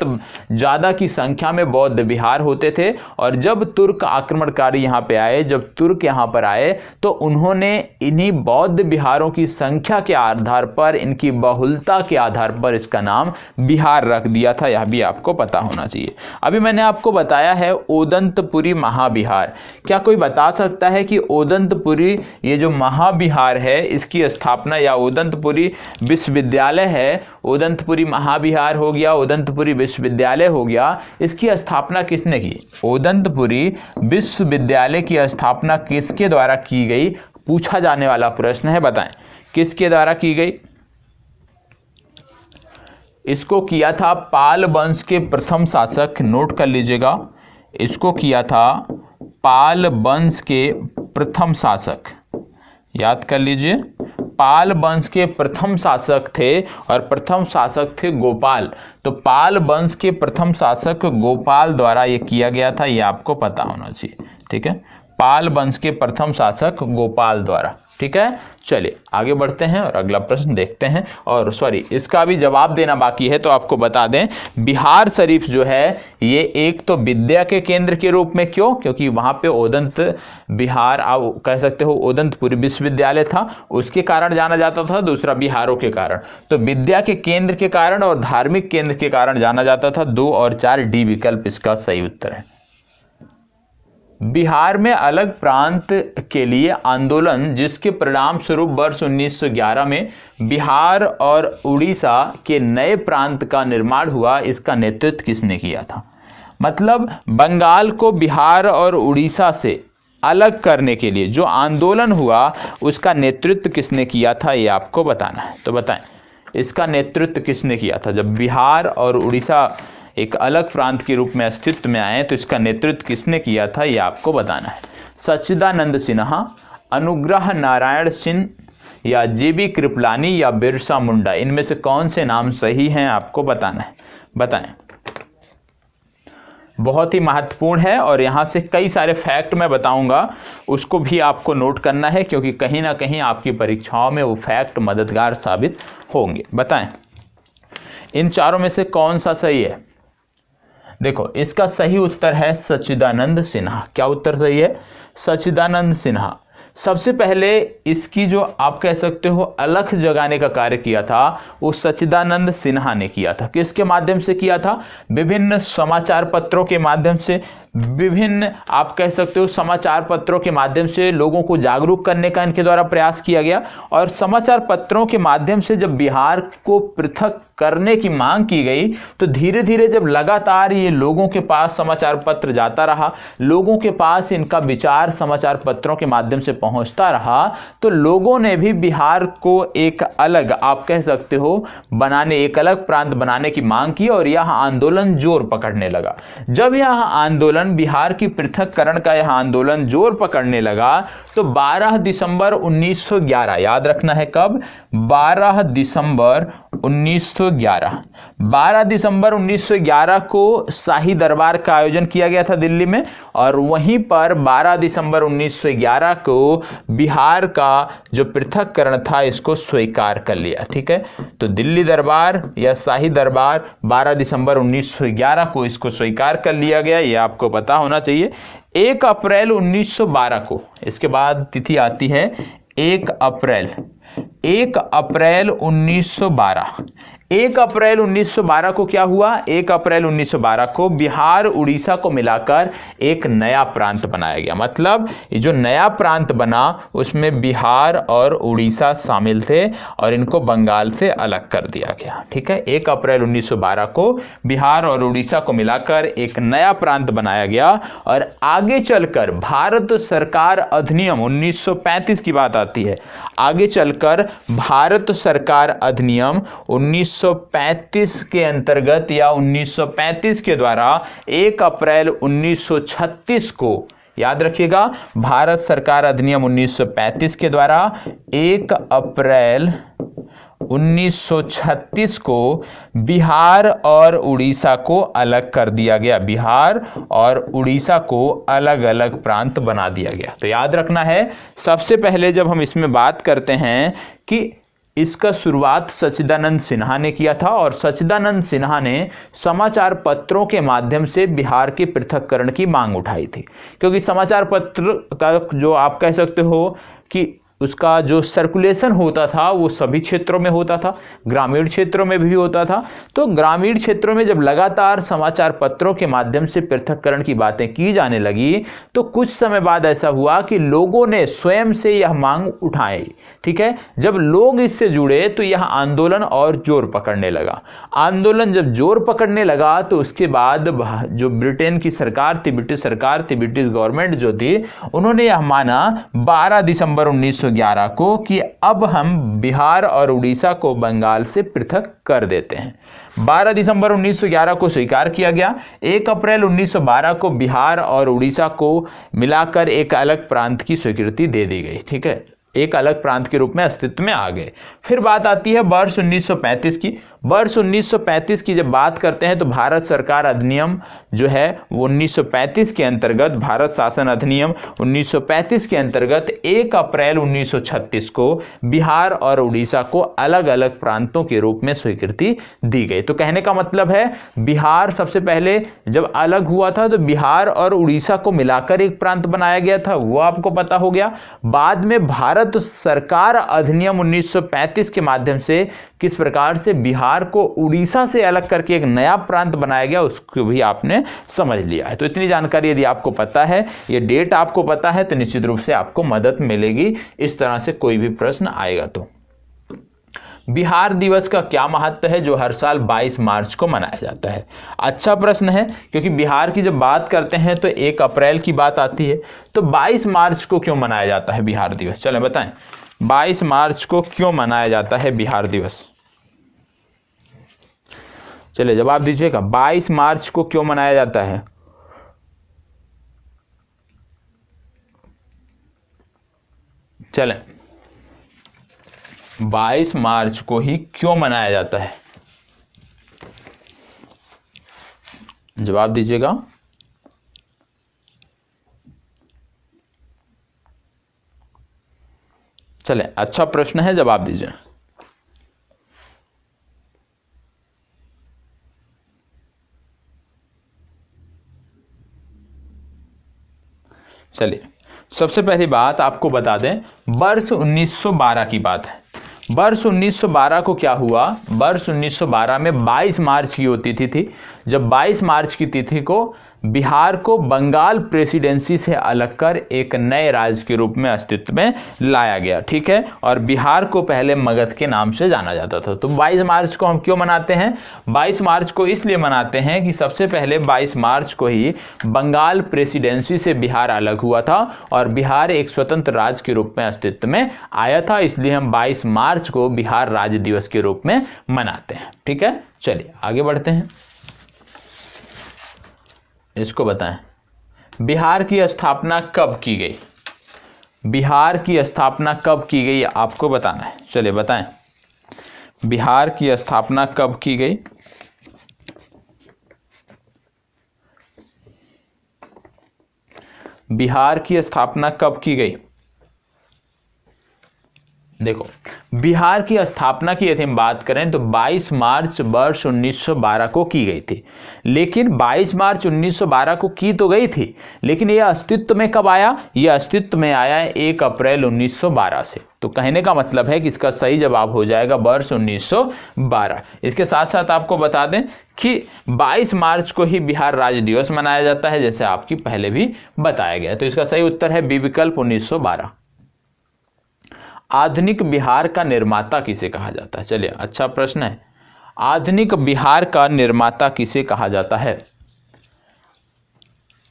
ज़्यादा की संख्या में बौद्ध बिहार होते थे। और जब तुर्क आक्रमणकारी यहाँ पे आए, जब तुर्क यहाँ पर आए, तो उन्होंने इन्हीं बौद्ध बिहारों की संख्या के आधार पर, इनकी बहुलता के आधार पर इसका नाम बिहार रख दिया था। यह भी आपको पता होना चाहिए। अभी मैंने आपको बताया है ओदंतपुरी महाविहार। क्या कोई बता सकता है कि ओदंतपुरी ये जो महाविहार है, इसकी स्थापना, या ओदंतपुरी विश्वविद्यालय है, ओदंतपुरी महाविहार हो गया, ओदंतपुरी विश्वविद्यालय हो गया, इसकी स्थापना किसने की? ओदंतपुरी विश्वविद्यालय की स्थापना किसके द्वारा की गई? पूछा जाने वाला प्रश्न है। बताएं किसके द्वारा की गई? इसको किया था पाल वंश के प्रथम शासक, नोट कर लीजिएगा, इसको किया था पाल वंश के प्रथम शासक, याद कर लीजिए। पाल वंश के प्रथम शासक थे, और प्रथम शासक थे गोपाल। तो पाल वंश के प्रथम शासक गोपाल द्वारा ये किया गया था, ये आपको पता होना चाहिए। ठीक है, पाल वंश के प्रथम शासक गोपाल द्वारा। ठीक है, चलिए आगे बढ़ते हैं और अगला प्रश्न देखते हैं। और सॉरी, इसका भी जवाब देना बाकी है, तो आपको बता दें, बिहार शरीफ जो है ये एक तो विद्या के केंद्र के रूप में, क्यों? क्योंकि वहाँ पे ओदंत बिहार, आप कह सकते हो ओदंतपुरी विश्वविद्यालय था, उसके कारण जाना जाता था। दूसरा बिहारों के कारण, तो विद्या के केंद्र के कारण और धार्मिक केंद्र के कारण जाना जाता था। 2 और 4, डी विकल्प इसका सही उत्तर है। बिहार में अलग प्रांत के लिए आंदोलन, जिसके परिणाम स्वरूप वर्ष 1911 में बिहार और उड़ीसा के नए प्रांत का निर्माण हुआ, इसका नेतृत्व किसने किया था? मतलब बंगाल को बिहार और उड़ीसा से अलग करने के लिए जो आंदोलन हुआ, उसका नेतृत्व किसने किया था, ये आपको बताना है। तो बताएं इसका नेतृत्व किसने किया था? जब बिहार और उड़ीसा एक अलग प्रांत के रूप में अस्तित्व में आए, तो इसका नेतृत्व किसने किया था, यह आपको बताना है। सच्चिदानंद सिन्हा, अनुग्रह नारायण सिंह, या जेबी कृपलानी, या बिरसा मुंडा, इनमें से कौन से नाम सही हैं आपको बताना है। बताएं। बहुत ही महत्वपूर्ण है, और यहाँ से कई सारे फैक्ट मैं बताऊंगा, उसको भी आपको नोट करना है, क्योंकि कहीं ना कहीं आपकी परीक्षाओं में वो फैक्ट मददगार साबित होंगे। बताएं इन चारों में से कौन सा सही है? देखो, इसका सही उत्तर है सच्चिदानंद सिन्हा। क्या उत्तर सही है? सच्चिदानंद सिन्हा। सबसे पहले इसकी जो आप कह सकते हो अलख जगाने का कार्य किया था, वो सच्चिदानंद सिन्हा ने किया था। किसके माध्यम से किया था? विभिन्न समाचार पत्रों के माध्यम से, विभिन्न आप कह सकते हो समाचार पत्रों के माध्यम से लोगों को जागरूक करने का इनके द्वारा प्रयास किया गया। और समाचार पत्रों के माध्यम से जब बिहार को पृथक करने की मांग की गई तो धीरे धीरे जब लगातार ये लोगों के पास समाचार पत्र जाता रहा, लोगों के पास इनका विचार समाचार पत्रों के माध्यम से पहुंचता रहा, तो लोगों ने भी बिहार को एक अलग आप कह सकते हो बनाने, एक अलग प्रांत बनाने की मांग की और यह आंदोलन जोर पकड़ने लगा। जब यह आंदोलन बिहार की पृथक्करण का यह आंदोलन जोर पकड़ने लगा तो 12 दिसंबर 1911, याद रखना है कब, 12 दिसंबर 1911 को शाही दरबार का आयोजन किया गया था दिल्ली में, और वहीं पर 12 दिसंबर 1911 को बिहार का जो पृथक्करण था इसको स्वीकार कर लिया। ठीक है, तो दिल्ली दरबार या शाही दरबार 12 दिसंबर 1911 को इसको स्वीकार कर लिया गया, ये आपको पता होना चाहिए। 1 अप्रैल 1912 को, इसके बाद तिथि आती है 1 अप्रैल 1912। 1 अप्रैल 1912 को क्या हुआ, 1 अप्रैल 1912 को बिहार उड़ीसा को मिलाकर एक नया प्रांत बनाया गया। मतलब जो नया प्रांत बना उसमें बिहार और उड़ीसा शामिल थे और इनको बंगाल से अलग कर दिया गया। ठीक है, 1 अप्रैल 1912 को बिहार और उड़ीसा को मिलाकर एक नया प्रांत बनाया गया। और आगे चलकर भारत सरकार अधिनियम 1935 की बात आती है, आगे चलकर भारत सरकार अधिनियम 1935 के अंतर्गत या 1935 के द्वारा 1 अप्रैल 1936 को, याद रखिएगा, भारत सरकार अधिनियम 1935 के द्वारा 1 अप्रैल 1936 को बिहार और उड़ीसा को अलग कर दिया गया। बिहार और उड़ीसा को अलग अलग प्रांत बना दिया गया। तो याद रखना है, सबसे पहले जब हम इसमें बात करते हैं कि इसका शुरुआत सच्चिदानंद सिन्हा ने किया था, और सच्चिदानंद सिन्हा ने समाचार पत्रों के माध्यम से बिहार के पृथक्करण की मांग उठाई थी। क्योंकि समाचार पत्र का जो आप कह सकते हो कि उसका जो सर्कुलेशन होता था वो सभी क्षेत्रों में होता था, ग्रामीण क्षेत्रों में भी होता था। तो ग्रामीण क्षेत्रों में जब लगातार समाचार पत्रों के माध्यम से पृथक्करण की बातें की जाने लगी तो कुछ समय बाद ऐसा हुआ कि लोगों ने स्वयं से यह मांग उठाई। ठीक है, जब लोग इससे जुड़े तो यह आंदोलन और जोर पकड़ने लगा। आंदोलन जब जोर पकड़ने लगा तो उसके बाद जो ब्रिटेन की सरकार थी, ब्रिटिश सरकार थी, ब्रिटिश गवर्नमेंट जो थी, उन्होंने यह माना 12 दिसंबर 1911 को कि अब हम बिहार और उड़ीसा को बंगाल से पृथक कर देते हैं। 12 दिसंबर 1911 को स्वीकार किया गया। 1 अप्रैल 1912 को बिहार और उड़ीसा को मिलाकर एक अलग प्रांत की स्वीकृति दे दी गई। ठीक है, एक अलग प्रांत के रूप में अस्तित्व में आ गए। फिर बात आती है वर्ष 1935 की। वर्ष 1935 की जब बात करते हैं तो भारत सरकार अधिनियम जो है वो 1935 के अंतर्गत, भारत शासन अधिनियम 1935 के अंतर्गत 1 अप्रैल 1936 को बिहार और उड़ीसा को अलग अलग प्रांतों के रूप में स्वीकृति दी गई। तो कहने का मतलब है बिहार सबसे पहले जब अलग हुआ था तो बिहार और उड़ीसा को मिलाकर एक प्रांत बनाया गया था, वो आपको पता हो गया। बाद में भारत सरकार अधिनियम 1935 के माध्यम से किस प्रकार से बिहार को उड़ीसा से अलग करके एक नया प्रांत बनाया गया, उसको भी आपने समझ लिया है। तो इतनी जानकारी यदि आपको पता है, ये डेट आपको पता है, तो निश्चित रूप से आपको मदद मिलेगी इस तरह से कोई भी प्रश्न आएगा तो। बिहार दिवस का क्या महत्व है जो हर साल 22 मार्च को मनाया जाता है? अच्छा प्रश्न है, क्योंकि बिहार की जब बात करते हैं तो 1 अप्रैल की बात आती है, तो 22 मार्च को क्यों मनाया जाता है बिहार दिवस? चलें बताएं, 22 मार्च को क्यों मनाया जाता है बिहार दिवस? चलिए जवाब दीजिएगा, 22 मार्च को क्यों मनाया जाता है? चलें, 22 मार्च को ही क्यों मनाया जाता है? जवाब दीजिएगा। चलें, अच्छा प्रश्न है, जवाब दीजिए। चलिए, सबसे पहली बात आपको बता दें, वर्ष 1912 की बात है। वर्ष 1912 को क्या हुआ? वर्ष 1912 में 22 मार्च की वो तिथि थी। जब 22 मार्च की तिथि को बिहार को बंगाल प्रेसिडेंसी से अलग कर एक नए राज्य के रूप में अस्तित्व में लाया गया। ठीक है, और बिहार को पहले मगध के नाम से जाना जाता था। तो 22 मार्च को हम क्यों मनाते हैं? 22 मार्च को इसलिए मनाते हैं कि सबसे पहले 22 मार्च को ही बंगाल प्रेसिडेंसी से बिहार अलग हुआ था और बिहार एक स्वतंत्र राज्य के रूप में अस्तित्व में आया था, इसलिए हम 22 मार्च को बिहार राज्य दिवस के रूप में मनाते हैं। ठीक है, चलिए आगे बढ़ते हैं। इसको बताएं, बिहार की स्थापना कब की गई? बिहार की स्थापना कब की गई आपको बताना है। चलिए बताएं, बिहार की स्थापना कब की गई? बिहार की स्थापना कब की गई? देखो, बिहार की स्थापना की यदि हम बात करें तो 22 मार्च वर्ष 1912 को की गई थी। लेकिन 22 मार्च 1912 को की तो गई थी, लेकिन यह अस्तित्व में कब आया? यह अस्तित्व में आया 1 अप्रैल 1912 से। तो कहने का मतलब है कि इसका सही जवाब हो जाएगा वर्ष 1912। इसके साथ साथ आपको बता दें कि 22 मार्च को ही बिहार राज्य दिवस मनाया जाता है, जैसे आपकी पहले भी बताया गया। तो इसका सही उत्तर है बी विकल्प 1912। आधुनिक बिहार का निर्माता किसे कहा जाता है? चलिए, अच्छा प्रश्न है। आधुनिक बिहार का निर्माता किसे कहा जाता है?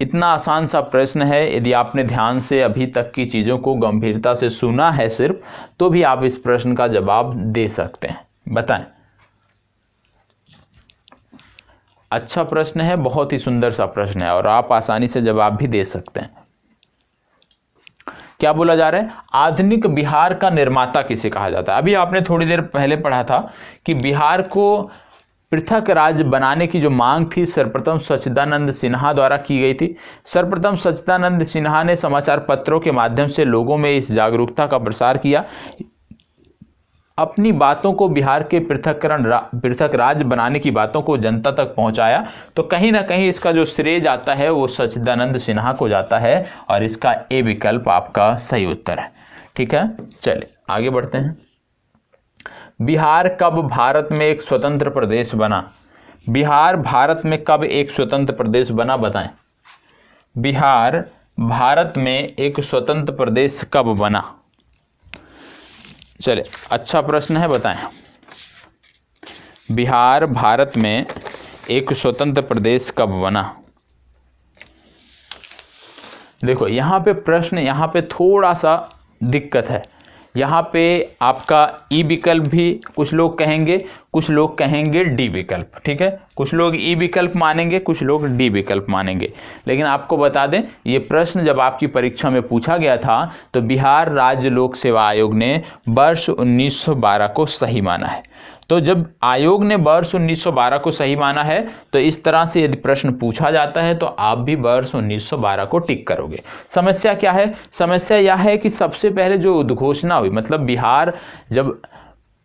इतना आसान सा प्रश्न है, यदि आपने ध्यान से अभी तक की चीज़ों को गंभीरता से सुना है सिर्फ, तो भी आप इस प्रश्न का जवाब दे सकते हैं। बताएं। अच्छा प्रश्न है, बहुत ही सुंदर सा प्रश्न है और आप आसानी से जवाब भी दे सकते हैं। क्या बोला जा रहा है? आधुनिक बिहार का निर्माता किसे कहा जाता है? अभी आपने थोड़ी देर पहले पढ़ा था कि बिहार को पृथक राज्य बनाने की जो मांग थी सर्वप्रथम सच्चिदानंद सिन्हा द्वारा की गई थी। सर्वप्रथम सच्चिदानंद सिन्हा ने समाचार पत्रों के माध्यम से लोगों में इस जागरूकता का प्रसार किया, अपनी बातों को बिहार के पृथक राज्य बनाने की बातों को जनता तक पहुंचाया। तो कहीं ना कहीं इसका जो श्रेय जाता है वो सच्चिदानंद सिन्हा को जाता है और इसका ए विकल्प आपका सही उत्तर है। ठीक है, चलिए आगे बढ़ते हैं। बिहार कब भारत में एक स्वतंत्र प्रदेश बना? बिहार भारत में कब एक स्वतंत्र प्रदेश बना, बताएं। बिहार भारत में एक स्वतंत्र प्रदेश कब बना? चलिए, अच्छा प्रश्न है, बताएं। बिहार भारत में एक स्वतंत्र प्रदेश कब बना? देखो, यहाँ पे प्रश्न, यहाँ पे थोड़ा सा दिक्कत है। यहाँ पे आपका ई विकल्प भी कुछ लोग कहेंगे, कुछ लोग कहेंगे डी विकल्प। ठीक है, कुछ लोग ई विकल्प मानेंगे, कुछ लोग डी विकल्प मानेंगे। लेकिन आपको बता दें, ये प्रश्न जब आपकी परीक्षा में पूछा गया था तो बिहार राज्य लोक सेवा आयोग ने वर्ष 1912 को सही माना है। तो जब आयोग ने वर्ष 1912 को सही माना है तो इस तरह से यदि प्रश्न पूछा जाता है तो आप भी वर्ष 1912 को टिक करोगे। समस्या क्या है? समस्या यह है कि सबसे पहले जो उद्घोषणा हुई, मतलब बिहार जब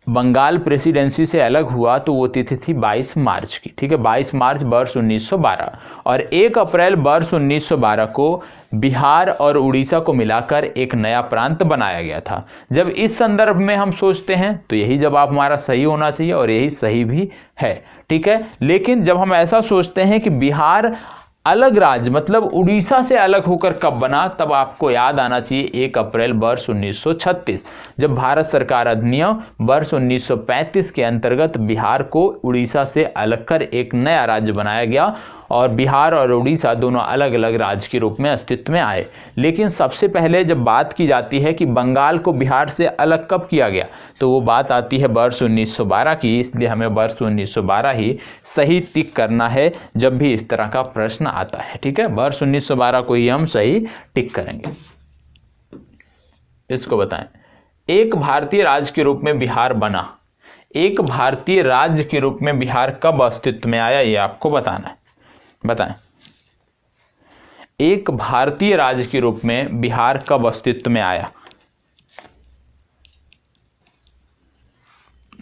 बंगाल प्रेसिडेंसी से अलग हुआ तो वो तिथि थी 22 मार्च की। ठीक है, 22 मार्च वर्ष 1912 और 1 अप्रैल वर्ष 1912 को बिहार और उड़ीसा को मिलाकर एक नया प्रांत बनाया गया था। जब इस संदर्भ में हम सोचते हैं तो यही जवाब हमारा सही होना चाहिए और यही सही भी है। ठीक है, लेकिन जब हम ऐसा सोचते हैं कि बिहार अलग राज्य मतलब उड़ीसा से अलग होकर कब बना, तब आपको याद आना चाहिए 1 अप्रैल वर्ष 1936, जब भारत सरकार अधिनियम वर्ष 1935 के अंतर्गत बिहार को उड़ीसा से अलग कर एक नया राज्य बनाया गया और बिहार और उड़ीसा दोनों अलग अलग राज्य के रूप में अस्तित्व में आए। लेकिन सबसे पहले जब बात की जाती है कि बंगाल को बिहार से अलग कब किया गया तो वो बात आती है वर्ष 1912 की, इसलिए हमें वर्ष 1912 ही सही टिक करना है जब भी इस तरह का प्रश्न आता है। ठीक है, वर्ष 1912 को ही हम सही टिक करेंगे। इसको बताएं, एक भारतीय राज्य के रूप में बिहार बना। एक भारतीय राज्य के रूप में बिहार कब अस्तित्व में आया, ये आपको बताना है। बताएं, एक भारतीय राज्य के रूप में बिहार कब अस्तित्व में आया?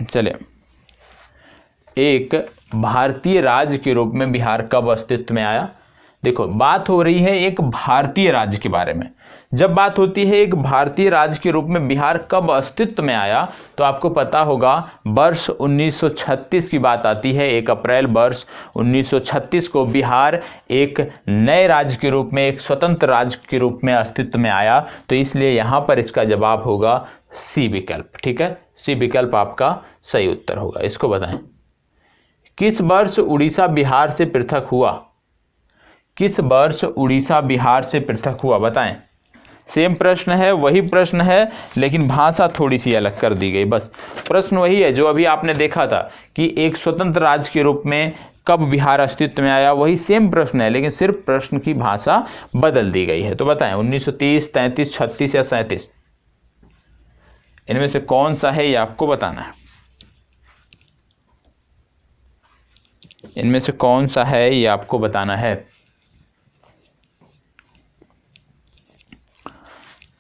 चलिए, एक भारतीय राज्य के रूप में बिहार कब अस्तित्व में आया? देखो, बात हो रही है एक भारतीय राज्य के बारे में। जब बात होती है एक भारतीय राज्य के रूप में बिहार कब अस्तित्व में आया, तो आपको पता होगा वर्ष 1936 की बात आती है। 1 अप्रैल वर्ष 1936 को बिहार एक नए राज्य के रूप में, एक स्वतंत्र राज्य के रूप में अस्तित्व में आया। तो इसलिए यहाँ पर इसका जवाब होगा सी विकल्प। ठीक है, सी विकल्प आपका सही उत्तर होगा। इसको बताएं, किस वर्ष उड़ीसा बिहार से पृथक हुआ? किस वर्ष उड़ीसा बिहार से पृथक हुआ, बताएं। सेम प्रश्न है, वही प्रश्न है, लेकिन भाषा थोड़ी सी अलग कर दी गई। बस प्रश्न वही है जो अभी आपने देखा था कि एक स्वतंत्र राज्य के रूप में कब बिहार अस्तित्व में आया, वही सेम प्रश्न है, लेकिन सिर्फ प्रश्न की भाषा बदल दी गई है। तो बताएं 1930, 33, 36 या 37, इनमें से कौन सा है ये आपको बताना है। इनमें से कौन सा है ये आपको बताना है।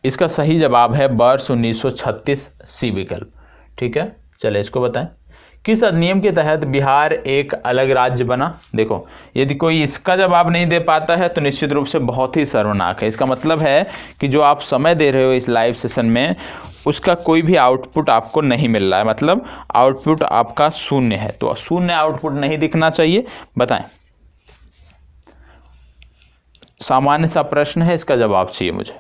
इसका सही जवाब है वर्ष 1936, सी विकल्प। ठीक है, चले इसको बताएं, किस अधिनियम के तहत बिहार एक अलग राज्य बना? देखो, यदि कोई इसका जवाब नहीं दे पाता है तो निश्चित रूप से बहुत ही शर्मनाक है। इसका मतलब है कि जो आप समय दे रहे हो इस लाइव सेशन में, उसका कोई भी आउटपुट आपको नहीं मिल रहा है, मतलब आउटपुट आपका शून्य है। तो शून्य आउटपुट नहीं दिखना चाहिए। बताएं, सामान्य सा प्रश्न है, इसका जवाब चाहिए मुझे।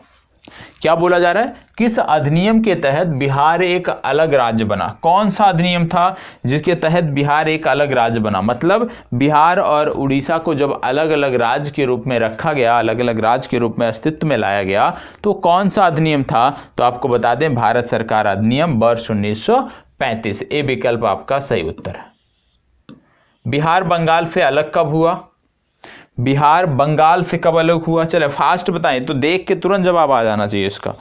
क्या बोला जा रहा है? किस अधिनियम के तहत बिहार एक अलग राज्य बना? कौन सा अधिनियम था जिसके तहत बिहार एक अलग राज्य बना? मतलब बिहार और उड़ीसा को जब अलग अलग राज्य के रूप में रखा गया, अलग अलग राज्य के रूप में अस्तित्व में लाया गया, तो कौन सा अधिनियम था? तो आपको बता दें, भारत सरकार अधिनियम वर्ष 1935। ए विकल्प आपका सही उत्तर है। बिहार बंगाल से अलग कब हुआ? बिहार बंगाल से कब अलग हुआ? चले फास्ट बताएं, तो देख के तुरंत जवाब आ जाना चाहिए इसका।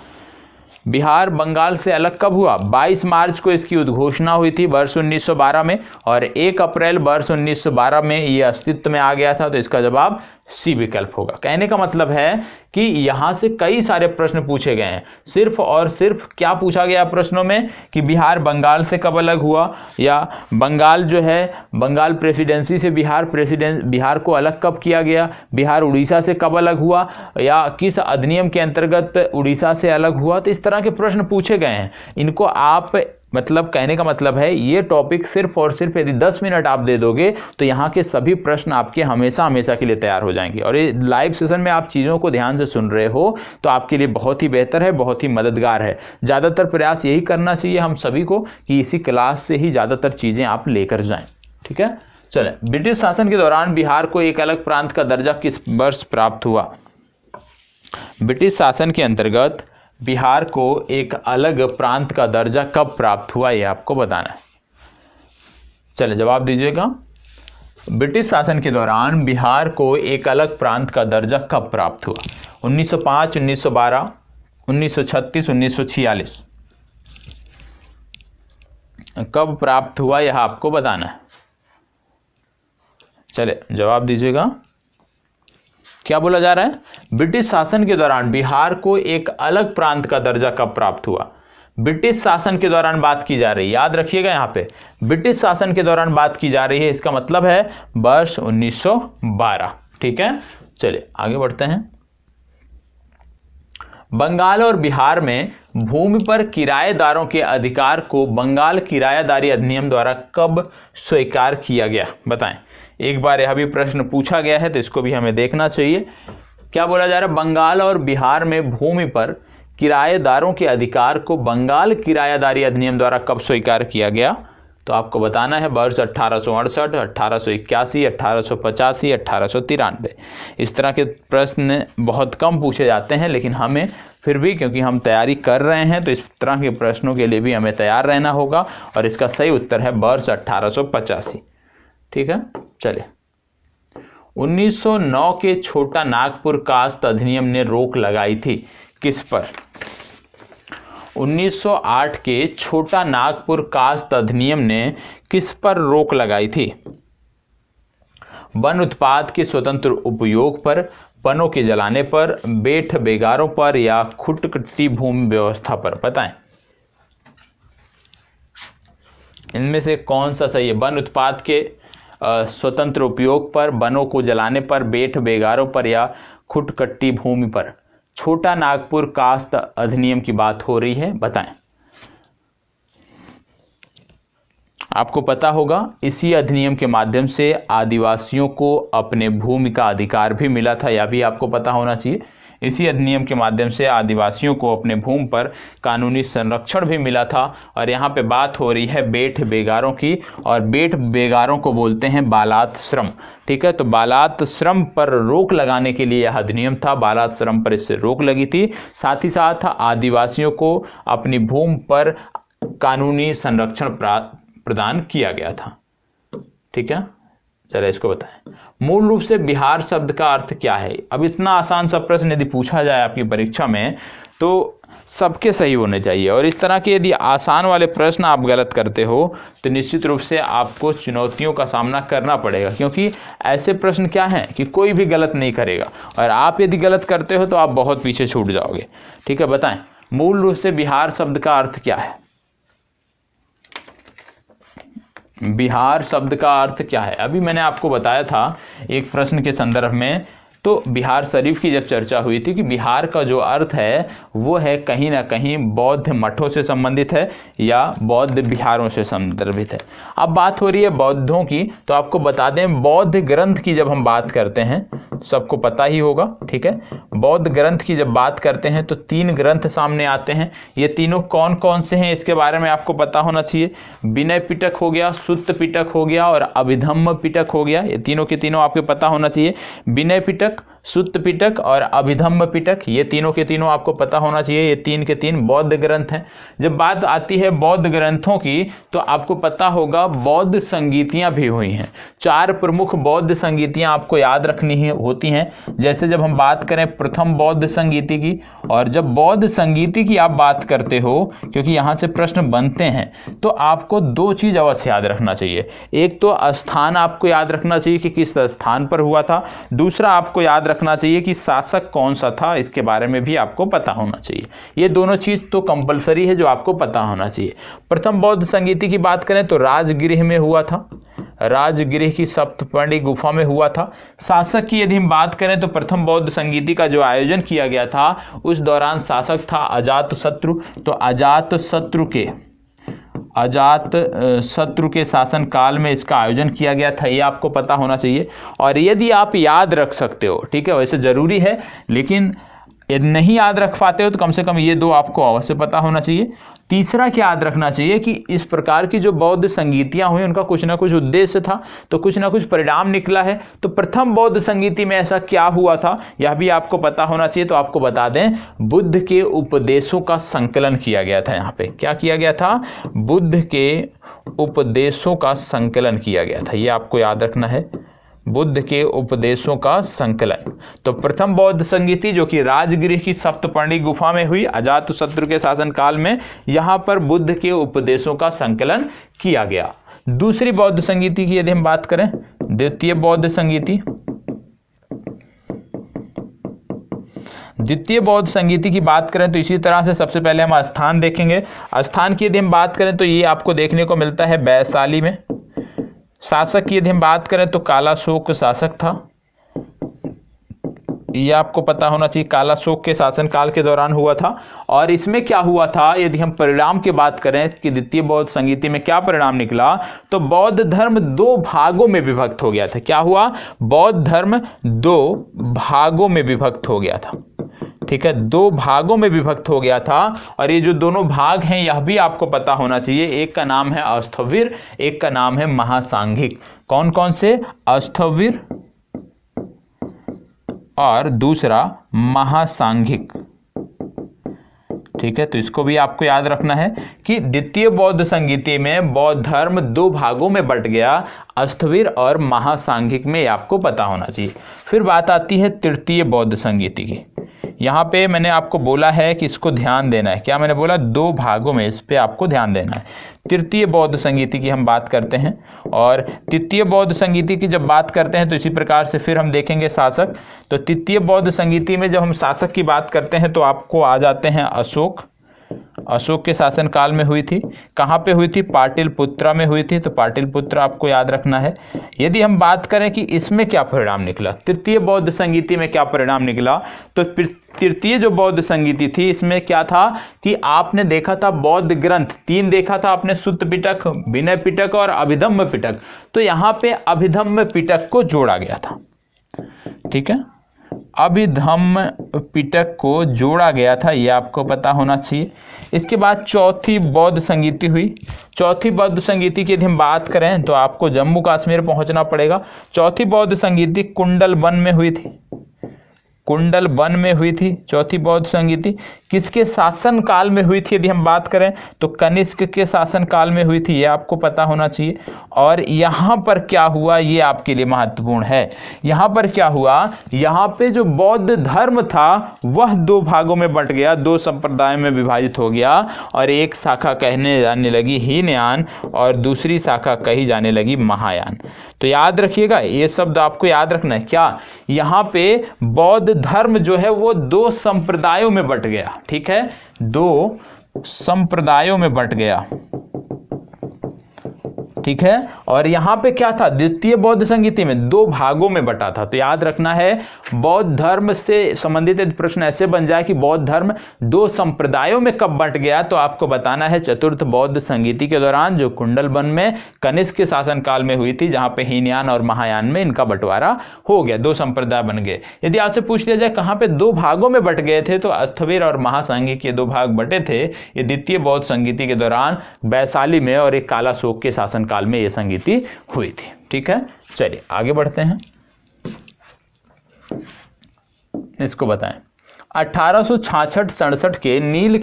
बिहार बंगाल से अलग कब हुआ? 22 मार्च को इसकी उद्घोषणा हुई थी वर्ष 1912 में, और 1 अप्रैल वर्ष 1912 में ये अस्तित्व में आ गया था। तो इसका जवाब सी विकल्प होगा। कहने का मतलब है कि यहां से कई सारे प्रश्न पूछे गए हैं। सिर्फ और सिर्फ क्या पूछा गया प्रश्नों में कि बिहार बंगाल से कब अलग हुआ, या बंगाल जो है बंगाल प्रेसिडेंसी से बिहार को अलग कब किया गया, बिहार उड़ीसा से कब अलग हुआ, या किस अधिनियम के अंतर्गत उड़ीसा से अलग हुआ। तो इस तरह के प्रश्न पूछे गए हैं। इनको आप, मतलब कहने का मतलब है ये टॉपिक सिर्फ और सिर्फ यदि 10 मिनट आप दे दोगे तो यहाँ के सभी प्रश्न आपके हमेशा हमेशा के लिए तैयार हो जाएंगे। और ये लाइव सेशन में आप चीज़ों को ध्यान से सुन रहे हो तो आपके लिए बहुत ही बेहतर है, बहुत ही मददगार है। ज़्यादातर प्रयास यही करना चाहिए हम सभी को कि इसी क्लास से ही ज़्यादातर चीज़ें आप लेकर जाएं। ठीक है, चलें। ब्रिटिश शासन के दौरान बिहार को एक अलग प्रांत का दर्जा किस वर्ष प्राप्त हुआ? ब्रिटिश शासन के अंतर्गत बिहार को एक अलग प्रांत का दर्जा कब प्राप्त हुआ, यह आपको बताना है। चलिए जवाब दीजिएगा। ब्रिटिश शासन के दौरान बिहार को एक अलग प्रांत का दर्जा कब प्राप्त हुआ? 1905, 1912, 1936, 1946, कब प्राप्त हुआ यह आपको बताना है। चलिए जवाब दीजिएगा। क्या बोला जा रहा है? ब्रिटिश शासन के दौरान बिहार को एक अलग प्रांत का दर्जा कब प्राप्त हुआ? ब्रिटिश शासन के दौरान बात की जा रही है, याद रखिएगा। यहाँ पे ब्रिटिश शासन के दौरान बात की जा रही है, इसका मतलब है वर्ष 1912। ठीक है, चलिए आगे बढ़ते हैं। बंगाल और बिहार में भूमि पर किराएदारों के अधिकार को बंगाल किरायादारी अधिनियम द्वारा कब स्वीकार किया गया? बताएं। एक बार यह भी प्रश्न पूछा गया है तो इसको भी हमें देखना चाहिए। क्या बोला जा रहा है? बंगाल और बिहार में भूमि पर किराएदारों के अधिकार को बंगाल किरायादारी अधिनियम द्वारा कब स्वीकार किया गया? तो आपको बताना है वर्ष 1868, 1881, 1885, 1893। इस तरह के प्रश्न बहुत कम पूछे जाते हैं, लेकिन हमें फिर भी, क्योंकि हम तैयारी कर रहे हैं तो इस तरह के प्रश्नों के लिए भी हमें तैयार रहना होगा। और इसका सही उत्तर है वर्ष 1885। ठीक है, चलिए। 1909 के छोटा नागपुर कास्त अधिनियम ने रोक लगाई थी किस पर? 1908 के छोटा नागपुर कास्त अधिनियम ने किस पर रोक लगाई थी? वन उत्पाद के स्वतंत्र उपयोग पर, वनों के जलाने पर, बेठ बेगारों पर, या खुटकटी भूमि व्यवस्था पर? बताएं, इनमें से कौन सा सही है? वन उत्पाद के स्वतंत्र उपयोग पर, वनों को जलाने पर, बेठ बेगारों पर, या खुटकटी भूमि पर? छोटा नागपुर कास्त अधिनियम की बात हो रही है, बताएं। आपको पता होगा इसी अधिनियम के माध्यम से आदिवासियों को अपने भूमि का अधिकार भी मिला था, यह भी आपको पता होना चाहिए। इसी अधिनियम के माध्यम से आदिवासियों को अपने भूमि पर कानूनी संरक्षण भी मिला था। और यहाँ पे बात हो रही है बेट बेगारों की, और बेट बेगारों को बोलते हैं बालात श्रम। ठीक है, तो बालात श्रम पर रोक लगाने के लिए यह अधिनियम था, बालात श्रम पर इससे रोक लगी थी। साथ ही साथ आदिवासियों को अपनी भूमि पर कानूनी संरक्षण प्रदान किया गया था। ठीक है, चलिए इसको बताएं। मूल रूप से बिहार शब्द का अर्थ क्या है? अब इतना आसान सा प्रश्न यदि पूछा जाए आपकी परीक्षा में तो सबके सही होने चाहिए, और इस तरह के यदि आसान वाले प्रश्न आप गलत करते हो तो निश्चित रूप से आपको चुनौतियों का सामना करना पड़ेगा, क्योंकि ऐसे प्रश्न क्या हैं कि कोई भी गलत नहीं करेगा, और आप यदि गलत करते हो तो आप बहुत पीछे छूट जाओगे। ठीक है, बताएं मूल रूप से बिहार शब्द का अर्थ क्या है? बिहार शब्द का अर्थ क्या है? अभी मैंने आपको बताया था एक प्रश्न के संदर्भ में, तो बिहार शरीफ की जब चर्चा हुई थी कि बिहार का जो अर्थ है वो है कहीं ना कहीं बौद्ध मठों से संबंधित है या बौद्ध विहारों से संदर्भित है। अब बात हो रही है बौद्धों की, तो आपको बता दें बौद्ध ग्रंथ की जब हम बात करते हैं, सबको पता ही होगा। ठीक है, बौद्ध ग्रंथ की जब बात करते हैं तो 3 ग्रंथ सामने आते हैं। ये तीनों कौन कौन से हैं इसके बारे में आपको पता होना चाहिए। विनय पिटक हो गया, सुत्त पिटक हो गया और अभिधम्म पिटक हो गया। ये तीनों के तीनों आपको पता होना चाहिए। विनय पिटक, सुत्त पिटक और अभिधम्म पिटक, ये तीनों के तीनों आपको पता होना चाहिए। ये 3 के 3 बौद्ध ग्रंथ हैं। जब बात आती है बौद्ध ग्रंथों की तो आपको पता होगा बौद्ध संगीतियां भी हुई हैं। 4 प्रमुख बौद्ध संगीतियां आपको याद रखनी होती हैं। जैसे जब हम बात करें प्रथम बौद्ध संगीति की, और जब बौद्ध संगीति की आप बात करते हो, क्योंकि यहाँ से प्रश्न बनते हैं, तो आपको 2 चीज़ अवश्य याद रखना चाहिए। एक तो स्थान आपको याद रखना चाहिए कि किस स्थान पर हुआ था। दूसरा आपको याद रखना चाहिए कि शासक कौन सा था, इसके बारे में भी आपको पता होना चाहिए। ये दोनों चीज़ तो कंपलसरी है जो आपको पता होना चाहिए। प्रथम बौद्ध संगीति की बात करें तो राजगृह में हुआ था, राजगृह की सप्तपर्णी गुफा में हुआ था। शासक की यदि हम बात करें तो प्रथम बौद्ध संगीति का जो आयोजन किया गया था उस दौरान शासक था अजातशत्रु। तो अजातशत्रु के शासन काल में इसका आयोजन किया गया था, ये आपको पता होना चाहिए। और यदि आप याद रख सकते हो, ठीक है, वैसे ज़रूरी है, लेकिन यदि नहीं याद रख पाते हो तो कम से कम ये 2 आपको अवश्य पता होना चाहिए। तीसरा क्या याद रखना चाहिए कि इस प्रकार की जो बौद्ध संगीतियां हुई उनका कुछ ना कुछ उद्देश्य था, तो कुछ ना कुछ परिणाम निकला है। तो प्रथम बौद्ध संगीति में ऐसा क्या हुआ था यह भी आपको पता होना चाहिए। तो आपको बता दें बुद्ध के उपदेशों का संकलन किया गया था। यहाँ पे क्या किया गया था? बुद्ध के उपदेशों का संकलन किया गया था, ये आपको याद रखना है, बुद्ध के उपदेशों का संकलन। तो प्रथम बौद्ध संगीति जो कि राजगृह की सप्तपर्णी गुफा में हुई अजातशत्रु के शासन काल में, यहां पर बुद्ध के उपदेशों का संकलन किया गया। दूसरी बौद्ध संगीति की यदि हम बात करें, द्वितीय बौद्ध संगीति, द्वितीय बौद्ध संगीति की बात करें तो इसी तरह से सबसे पहले हम स्थान देखेंगे। स्थान की यदि हम बात करें तो ये आपको देखने को मिलता है वैशाली में। शासक की यदि हम बात करें तो कालाशोक शासक था, ये आपको पता होना चाहिए, कालाशोक के शासनकाल के दौरान हुआ था। और इसमें क्या हुआ था यदि हम परिणाम की बात करें कि द्वितीय बौद्ध संगीति में क्या परिणाम निकला, तो बौद्ध धर्म 2 भागों में विभक्त हो गया था। क्या हुआ? बौद्ध धर्म 2 भागों में विभक्त हो गया था। ठीक है, 2 भागों में विभक्त हो गया था। और ये जो दोनों भाग हैं यह भी आपको पता होना चाहिए। एक का नाम है अस्थविर, एक का नाम है महासांघिक। कौन कौन से? अस्थविर और दूसरा महासांघिक। ठीक है, तो इसको भी आपको याद रखना है कि द्वितीय बौद्ध संगीति में बौद्ध धर्म 2 भागों में बंट गया, अस्थविर और महासांघिक में, आपको पता होना चाहिए। फिर बात आती है तृतीय बौद्ध संगीति की। यहाँ पे मैंने आपको बोला है कि इसको ध्यान देना है। क्या मैंने बोला? 2 भागों में, इस पे आपको ध्यान देना है। तृतीय बौद्ध संगीति की हम बात करते हैं, और तृतीय बौद्ध संगीति की जब बात करते हैं तो इसी प्रकार से फिर हम देखेंगे शासक। तो तृतीय बौद्ध संगीति में जब हम शासक की बात करते हैं तो आपको आ जाते हैं अशोक, अशोक के शासनकाल में हुई थी। कहाँ पे हुई थी? पाटलिपुत्रा में हुई थी। तो पाटलिपुत्रा आपको याद रखना है। यदि हम बात करें कि इसमें क्या परिणाम निकला, तृतीय बौद्ध संगीति में क्या परिणाम निकला, तो तृतीय जो बौद्ध संगीति थी इसमें क्या था कि आपने देखा था बौद्ध ग्रंथ 3 देखा था आपने, सुत्त पिटक, विनय पिटक और अभिधम्म पिटक। तो यहाँ पे अभिधम्म पिटक को जोड़ा गया था। ठीक है, अभिधम्म पिटक को जोड़ा गया था, ये आपको पता होना चाहिए। इसके बाद चौथी बौद्ध संगीति हुई। चौथी बौद्ध संगीति की यदि हम बात करें तो आपको जम्मू कश्मीर पहुंचना पड़ेगा। चौथी बौद्ध संगीति कुंडलवन में हुई थी। कुंडलवन में हुई थी चौथी बौद्ध संगीति। किसके शासन काल में हुई थी यदि हम बात करें तो कनिष्क के शासन काल में हुई थी, ये आपको पता होना चाहिए। और यहाँ पर क्या हुआ ये आपके लिए महत्वपूर्ण है। यहाँ पर क्या हुआ, यहाँ पे जो बौद्ध धर्म था वह 2 भागों में बंट गया, 2 संप्रदायों में विभाजित हो गया। और एक शाखा कहने जाने लगी हीनयान और दूसरी शाखा कही जाने लगी महायान। तो याद रखिएगा, ये शब्द आपको याद रखना है। क्या, यहाँ पे बौद्ध धर्म जो है वो 2 संप्रदायों में बंट गया। ठीक है, 2 संप्रदायों में बंट गया। ठीक है, और यहां पे क्या था, द्वितीय बौद्ध संगीति में 2 भागों में बटा था। तो याद रखना है, बौद्ध धर्म से संबंधित यदि प्रश्न ऐसे बन जाए कि बौद्ध धर्म 2 संप्रदायों में कब बंट गया, तो आपको बताना है चतुर्थ बौद्ध संगीति के दौरान, जो कुंडलवन में कनिष्क के शासनकाल में हुई थी, जहां पे हीनयान और महायान में इनका बंटवारा हो गया, 2 संप्रदाय बन गए। यदि आपसे पूछ लिया जाए कहां पे 2 भागों में बट गए थे, तो स्थविर और महासांगिक ये 2 भाग बटे थे। ये द्वितीय बौद्ध संगीति के दौरान वैशाली में और एक कालाशोक के शासन काल में यह संगीति हुई थी। ठीक है, चलिए आगे बढ़ते हैं, इसको बताएं। 1866-67 के नील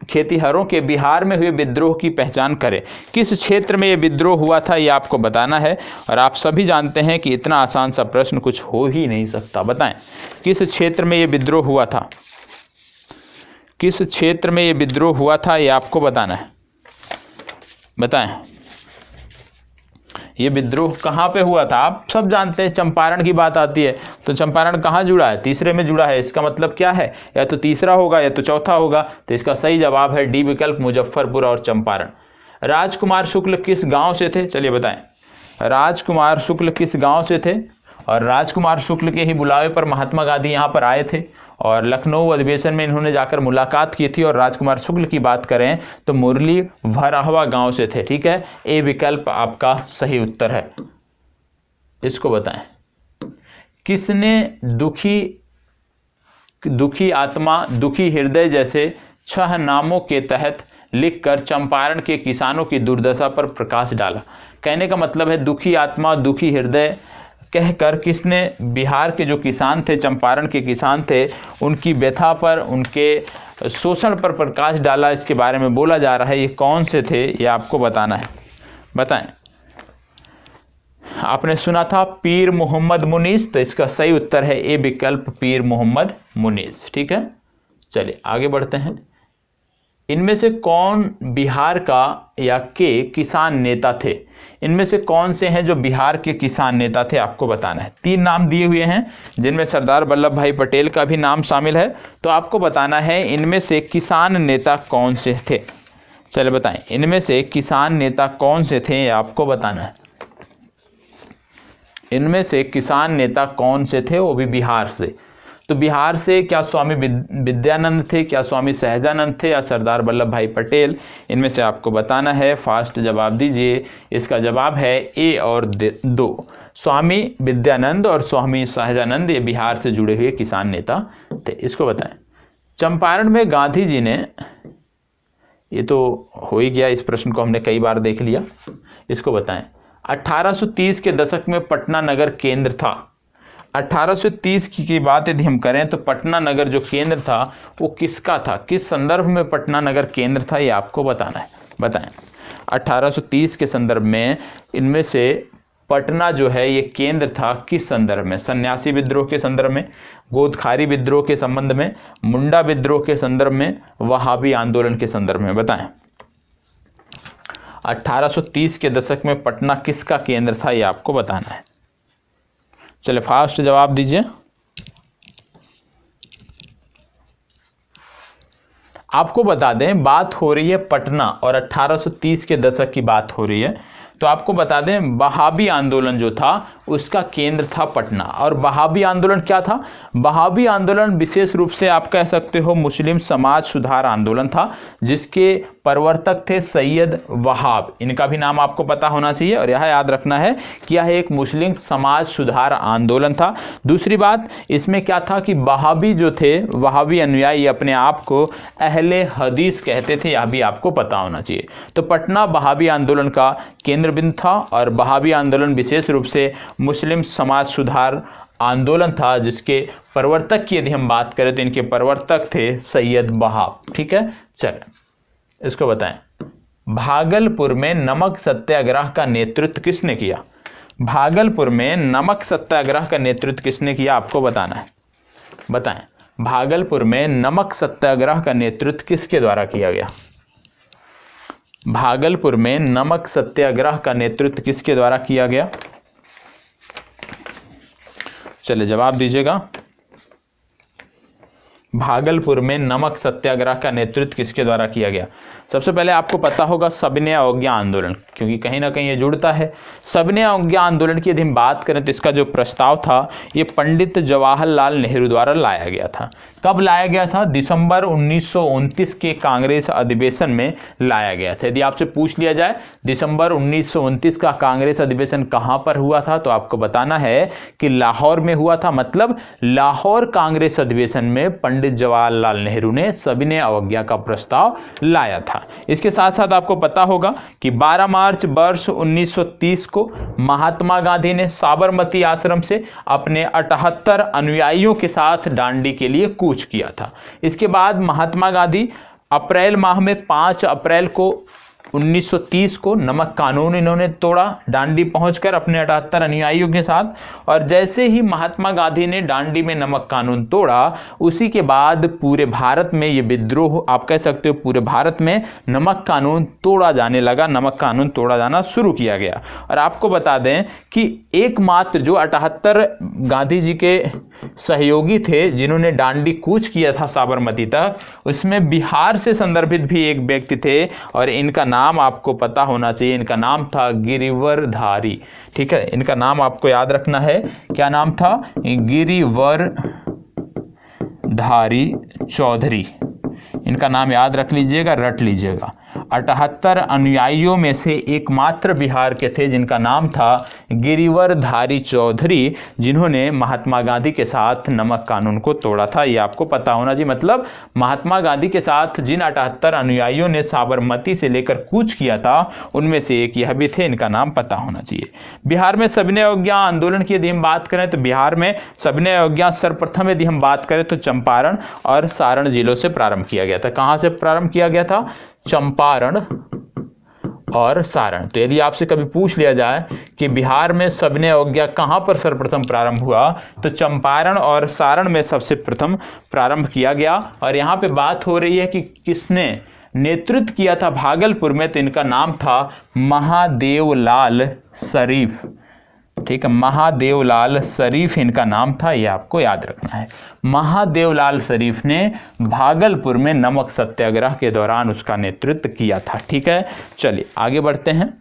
खेतीहरों के बिहार में हुए विद्रोह की पहचान करें। किस क्षेत्र में यह विद्रोह हुआ था यह आपको बताना है। और आप सभी जानते हैं कि इतना आसान सा प्रश्न कुछ हो ही नहीं सकता। बताएं किस क्षेत्र में यह विद्रोह हुआ था, किस क्षेत्र में यह विद्रोह हुआ था, यह आपको बताना है। बताएं ये विद्रोह कहाँ पे हुआ था। आप सब जानते हैं चंपारण की बात आती है, तो चंपारण कहाँ जुड़ा है, तीसरे में जुड़ा है। इसका मतलब क्या है, या तो तीसरा होगा या तो चौथा होगा। तो इसका सही जवाब है डी विकल्प, मुजफ्फरपुर और चंपारण। राजकुमार शुक्ल किस गांव से थे, चलिए बताएं। राजकुमार शुक्ल किस गांव से थे, और राजकुमार शुक्ल के ही बुलावे पर महात्मा गांधी यहाँ पर आए थे और लखनऊ अधिवेशन में इन्होंने जाकर मुलाकात की थी। और राजकुमार शुक्ल की बात करें तो मुरली भराहवा गांव से थे। ठीक है, ए विकल्प आपका सही उत्तर है। इसको बताएं, किसने दुखी आत्मा, दुखी हृदय जैसे 6 नामों के तहत लिखकर चंपारण के किसानों की दुर्दशा पर प्रकाश डाला। कहने का मतलब है दुखी आत्मा, दुखी हृदय कहकर किसने बिहार के जो किसान थे, चंपारण के किसान थे, उनकी व्यथा पर, उनके शोषण पर प्रकाश डाला। इसके बारे में बोला जा रहा है। ये कौन से थे ये आपको बताना है। बताएं, आपने सुना था पीर मोहम्मद मुनीस, तो इसका सही उत्तर है ए विकल्प, पीर मोहम्मद मुनीस। ठीक है, चलिए आगे बढ़ते हैं। इनमें से कौन बिहार का या के किसान नेता थे, इनमें से कौन से हैं जो बिहार के किसान नेता थे, आपको बताना है। 3 नाम दिए हुए हैं जिनमें सरदार वल्लभ भाई पटेल का भी नाम शामिल है। तो आपको बताना है इनमें से किसान नेता कौन से थे। चलिए बताएं, इनमें से किसान नेता कौन से थे आपको बताना है। इनमें से किसान नेता कौन से थे, वो भी बिहार से। तो बिहार से क्या स्वामी विद्यानंद थे, क्या स्वामी सहजानंद थे, या सरदार वल्लभ भाई पटेल, इनमें से आपको बताना है। फास्ट जवाब दीजिए। इसका जवाब है ए और 2, स्वामी विद्यानंद और स्वामी सहजानंद, ये बिहार से जुड़े हुए किसान नेता थे। इसको बताएं। चंपारण में गांधी जी ने, ये तो हो ही गया, इस प्रश्न को हमने कई बार देख लिया। इसको बताएं, 1830 के दशक में पटना नगर केंद्र था। 1830 की बात यदि हम करें तो पटना नगर जो केंद्र था वो किसका था, किस संदर्भ में पटना नगर केंद्र था, ये आपको बताना है। बताएं 1830 के संदर्भ में इनमें से पटना जो है ये केंद्र था किस संदर्भ में, सन्यासी विद्रोह के संदर्भ में, गोदखारी विद्रोह के संबंध में, मुंडा विद्रोह के संदर्भ में, वहाबी आंदोलन के संदर्भ में। बताएं 1830 के दशक में पटना किसका केंद्र था, ये आपको बताना है। चलिए फास्ट जवाब दीजिए। आपको बता दें, बात हो रही है पटना और 1830 के दशक की बात हो रही है। तो आपको बता दें, वहाबी आंदोलन जो था उसका केंद्र था पटना। और वहाबी आंदोलन क्या था? वहाबी आंदोलन विशेष रूप से आप कह सकते हो मुस्लिम समाज सुधार आंदोलन था, जिसके प्रवर्तक थे सैयद वहाब। इनका भी नाम आपको पता होना चाहिए और यह याद रखना है कि यह एक मुस्लिम समाज सुधार आंदोलन था। दूसरी बात इसमें क्या था कि वहाबी जो थे, वहाबी अनुयायी अपने आप को अहले हदीस कहते थे, यह भी आपको पता होना चाहिए। तो पटना वहाबी आंदोलन का केंद्र बिंदु था और वहाबी आंदोलन विशेष रूप से मुस्लिम समाज सुधार आंदोलन था, जिसके प्रवर्तक की यदि हम बात करें तो इनके प्रवर्तक थे सैयद वहाब। ठीक है, चलें इसको बताएं। भागलपुर में नमक सत्याग्रह का नेतृत्व किसने किया? भागलपुर में नमक सत्याग्रह का नेतृत्व किसने किया, आपको बताना है। बताएं, भागलपुर में नमक सत्याग्रह का नेतृत्व किसके द्वारा किया गया? भागलपुर में नमक सत्याग्रह का नेतृत्व किसके द्वारा किया गया? चलिए जवाब दीजिएगा। भागलपुर में नमक सत्याग्रह का नेतृत्व किसके द्वारा किया गया? सबसे पहले आपको पता होगा सविनय अवज्ञा आंदोलन, क्योंकि कहीं ना कहीं ये जुड़ता है। सविनय अवज्ञा आंदोलन की यदि हम बात करें तो इसका जो प्रस्ताव था ये पंडित जवाहरलाल नेहरू द्वारा लाया गया था। कब लाया गया था? दिसंबर 1929 के कांग्रेस अधिवेशन में लाया गया था। यदि आपसे पूछ लिया जाए दिसंबर 1929 का कांग्रेस अधिवेशन कहाँ पर हुआ था, तो आपको बताना है कि लाहौर में हुआ था। मतलब लाहौर कांग्रेस अधिवेशन में पंडित जवाहरलाल नेहरू ने सविनय अवज्ञा का प्रस्ताव लाया था। इसके साथ साथ आपको पता होगा कि 12 मार्च वर्ष 1930 को महात्मा गांधी ने साबरमती आश्रम से अपने 78 अनुयायियों के साथ दांडी के लिए कूच किया था। इसके बाद महात्मा गांधी अप्रैल माह में 5 अप्रैल को 1930 को नमक कानून इन्होंने तोड़ा दांडी पहुंचकर अपने 78 अनुयायियों के साथ। और जैसे ही महात्मा गांधी ने दांडी में नमक कानून तोड़ा, उसी के बाद पूरे भारत में ये विद्रोह, आप कह सकते हो पूरे भारत में नमक कानून तोड़ा जाने लगा, नमक कानून तोड़ा जाना शुरू किया गया। और आपको बता दें कि एकमात्र जो 78 गांधी जी के सहयोगी थे जिन्होंने दांडी कूच किया था साबरमती तक, उसमें बिहार से संदर्भित भी एक व्यक्ति थे और इनका नाम आपको पता होना चाहिए। इनका नाम था गिरिवरधारी। ठीक है, इनका नाम आपको याद रखना है। क्या नाम था? गिरिवरधारी चौधरी। इनका नाम याद रख लीजिएगा, रट लीजिएगा। 78 अनुयायियों में से एकमात्र बिहार के थे जिनका नाम था गिरिवरधारी चौधरी, जिन्होंने महात्मा गांधी के साथ नमक कानून को तोड़ा था। ये आपको पता होना चाहिए। मतलब महात्मा गांधी के साथ जिन 78 अनुयायियों ने साबरमती से लेकर कूच किया था, उनमें से एक यह भी थे। इनका नाम पता होना चाहिए। बिहार में सविनय अवज्ञा आंदोलन की यदि हम बात करें तो बिहार में सविनय अवज्ञा सर्वप्रथम यदि हम बात करें तो चंपारण और सारण जिलों से प्रारंभ किया गया था। कहाँ से प्रारंभ किया गया था? चंपारण और सारण। तो यदि आपसे कभी पूछ लिया जाए कि बिहार में सविनय अवज्ञा कहाँ पर सर्वप्रथम प्रारंभ हुआ, तो चंपारण और सारण में सबसे प्रथम प्रारंभ किया गया। और यहाँ पे बात हो रही है कि किसने नेतृत्व किया था भागलपुर में, तो इनका नाम था महादेवलाल शरीफ। ठीक है, महादेवलाल शरीफ इनका नाम था, ये आपको याद रखना है। महादेवलाल शरीफ ने भागलपुर में नमक सत्याग्रह के दौरान उसका नेतृत्व किया था। ठीक है, चलिए आगे बढ़ते हैं।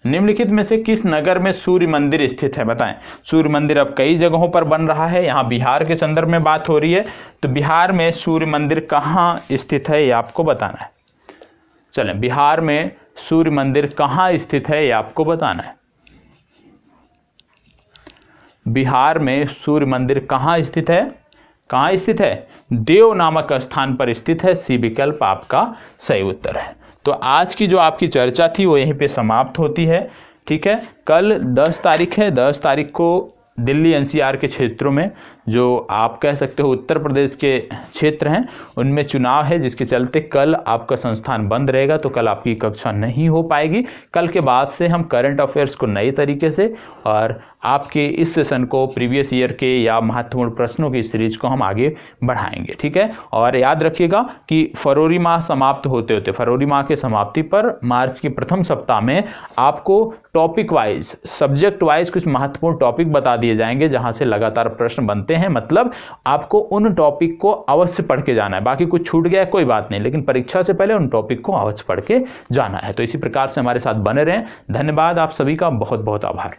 निम्नलिखित में से किस नगर में सूर्य मंदिर स्थित है? बताएं। सूर्य मंदिर अब कई जगहों पर बन रहा है। यहाँ बिहार के संदर्भ में बात हो रही है, तो बिहार में सूर्य मंदिर कहाँ स्थित है ये आपको बताना है। चलें, बिहार में सूर्य मंदिर कहाँ स्थित है ये आपको बताना है। बिहार में सूर्य मंदिर कहाँ स्थित है? कहाँ स्थित है? देव नामक स्थान पर स्थित है। सी विकल्प आपका सही उत्तर है। तो आज की जो आपकी चर्चा थी वो यहीं पे समाप्त होती है। ठीक है, कल 10 तारीख है। 10 तारीख को दिल्ली एनसीआर के क्षेत्रों में, जो आप कह सकते हो उत्तर प्रदेश के क्षेत्र हैं, उनमें चुनाव है, जिसके चलते कल आपका संस्थान बंद रहेगा। तो कल आपकी कक्षा नहीं हो पाएगी। कल के बाद से हम करंट अफेयर्स को नए तरीके से और आपके इस सेशन को प्रीवियस ईयर के या महत्वपूर्ण प्रश्नों की सीरीज को हम आगे बढ़ाएंगे, ठीक है। और याद रखिएगा कि फरवरी माह समाप्त होते होते, फरवरी माह के समाप्ति पर मार्च के प्रथम सप्ताह में आपको टॉपिक वाइज, सब्जेक्ट वाइज कुछ महत्वपूर्ण टॉपिक बता दिए जाएंगे जहां से लगातार प्रश्न बनते हैं। मतलब आपको उन टॉपिक को अवश्य पढ़ के जाना है, बाकी कुछ छूट गया है कोई बात नहीं, लेकिन परीक्षा से पहले उन टॉपिक को अवश्य पढ़ के जाना है। तो इसी प्रकार से हमारे साथ बने रहें। धन्यवाद, आप सभी का बहुत बहुत आभार।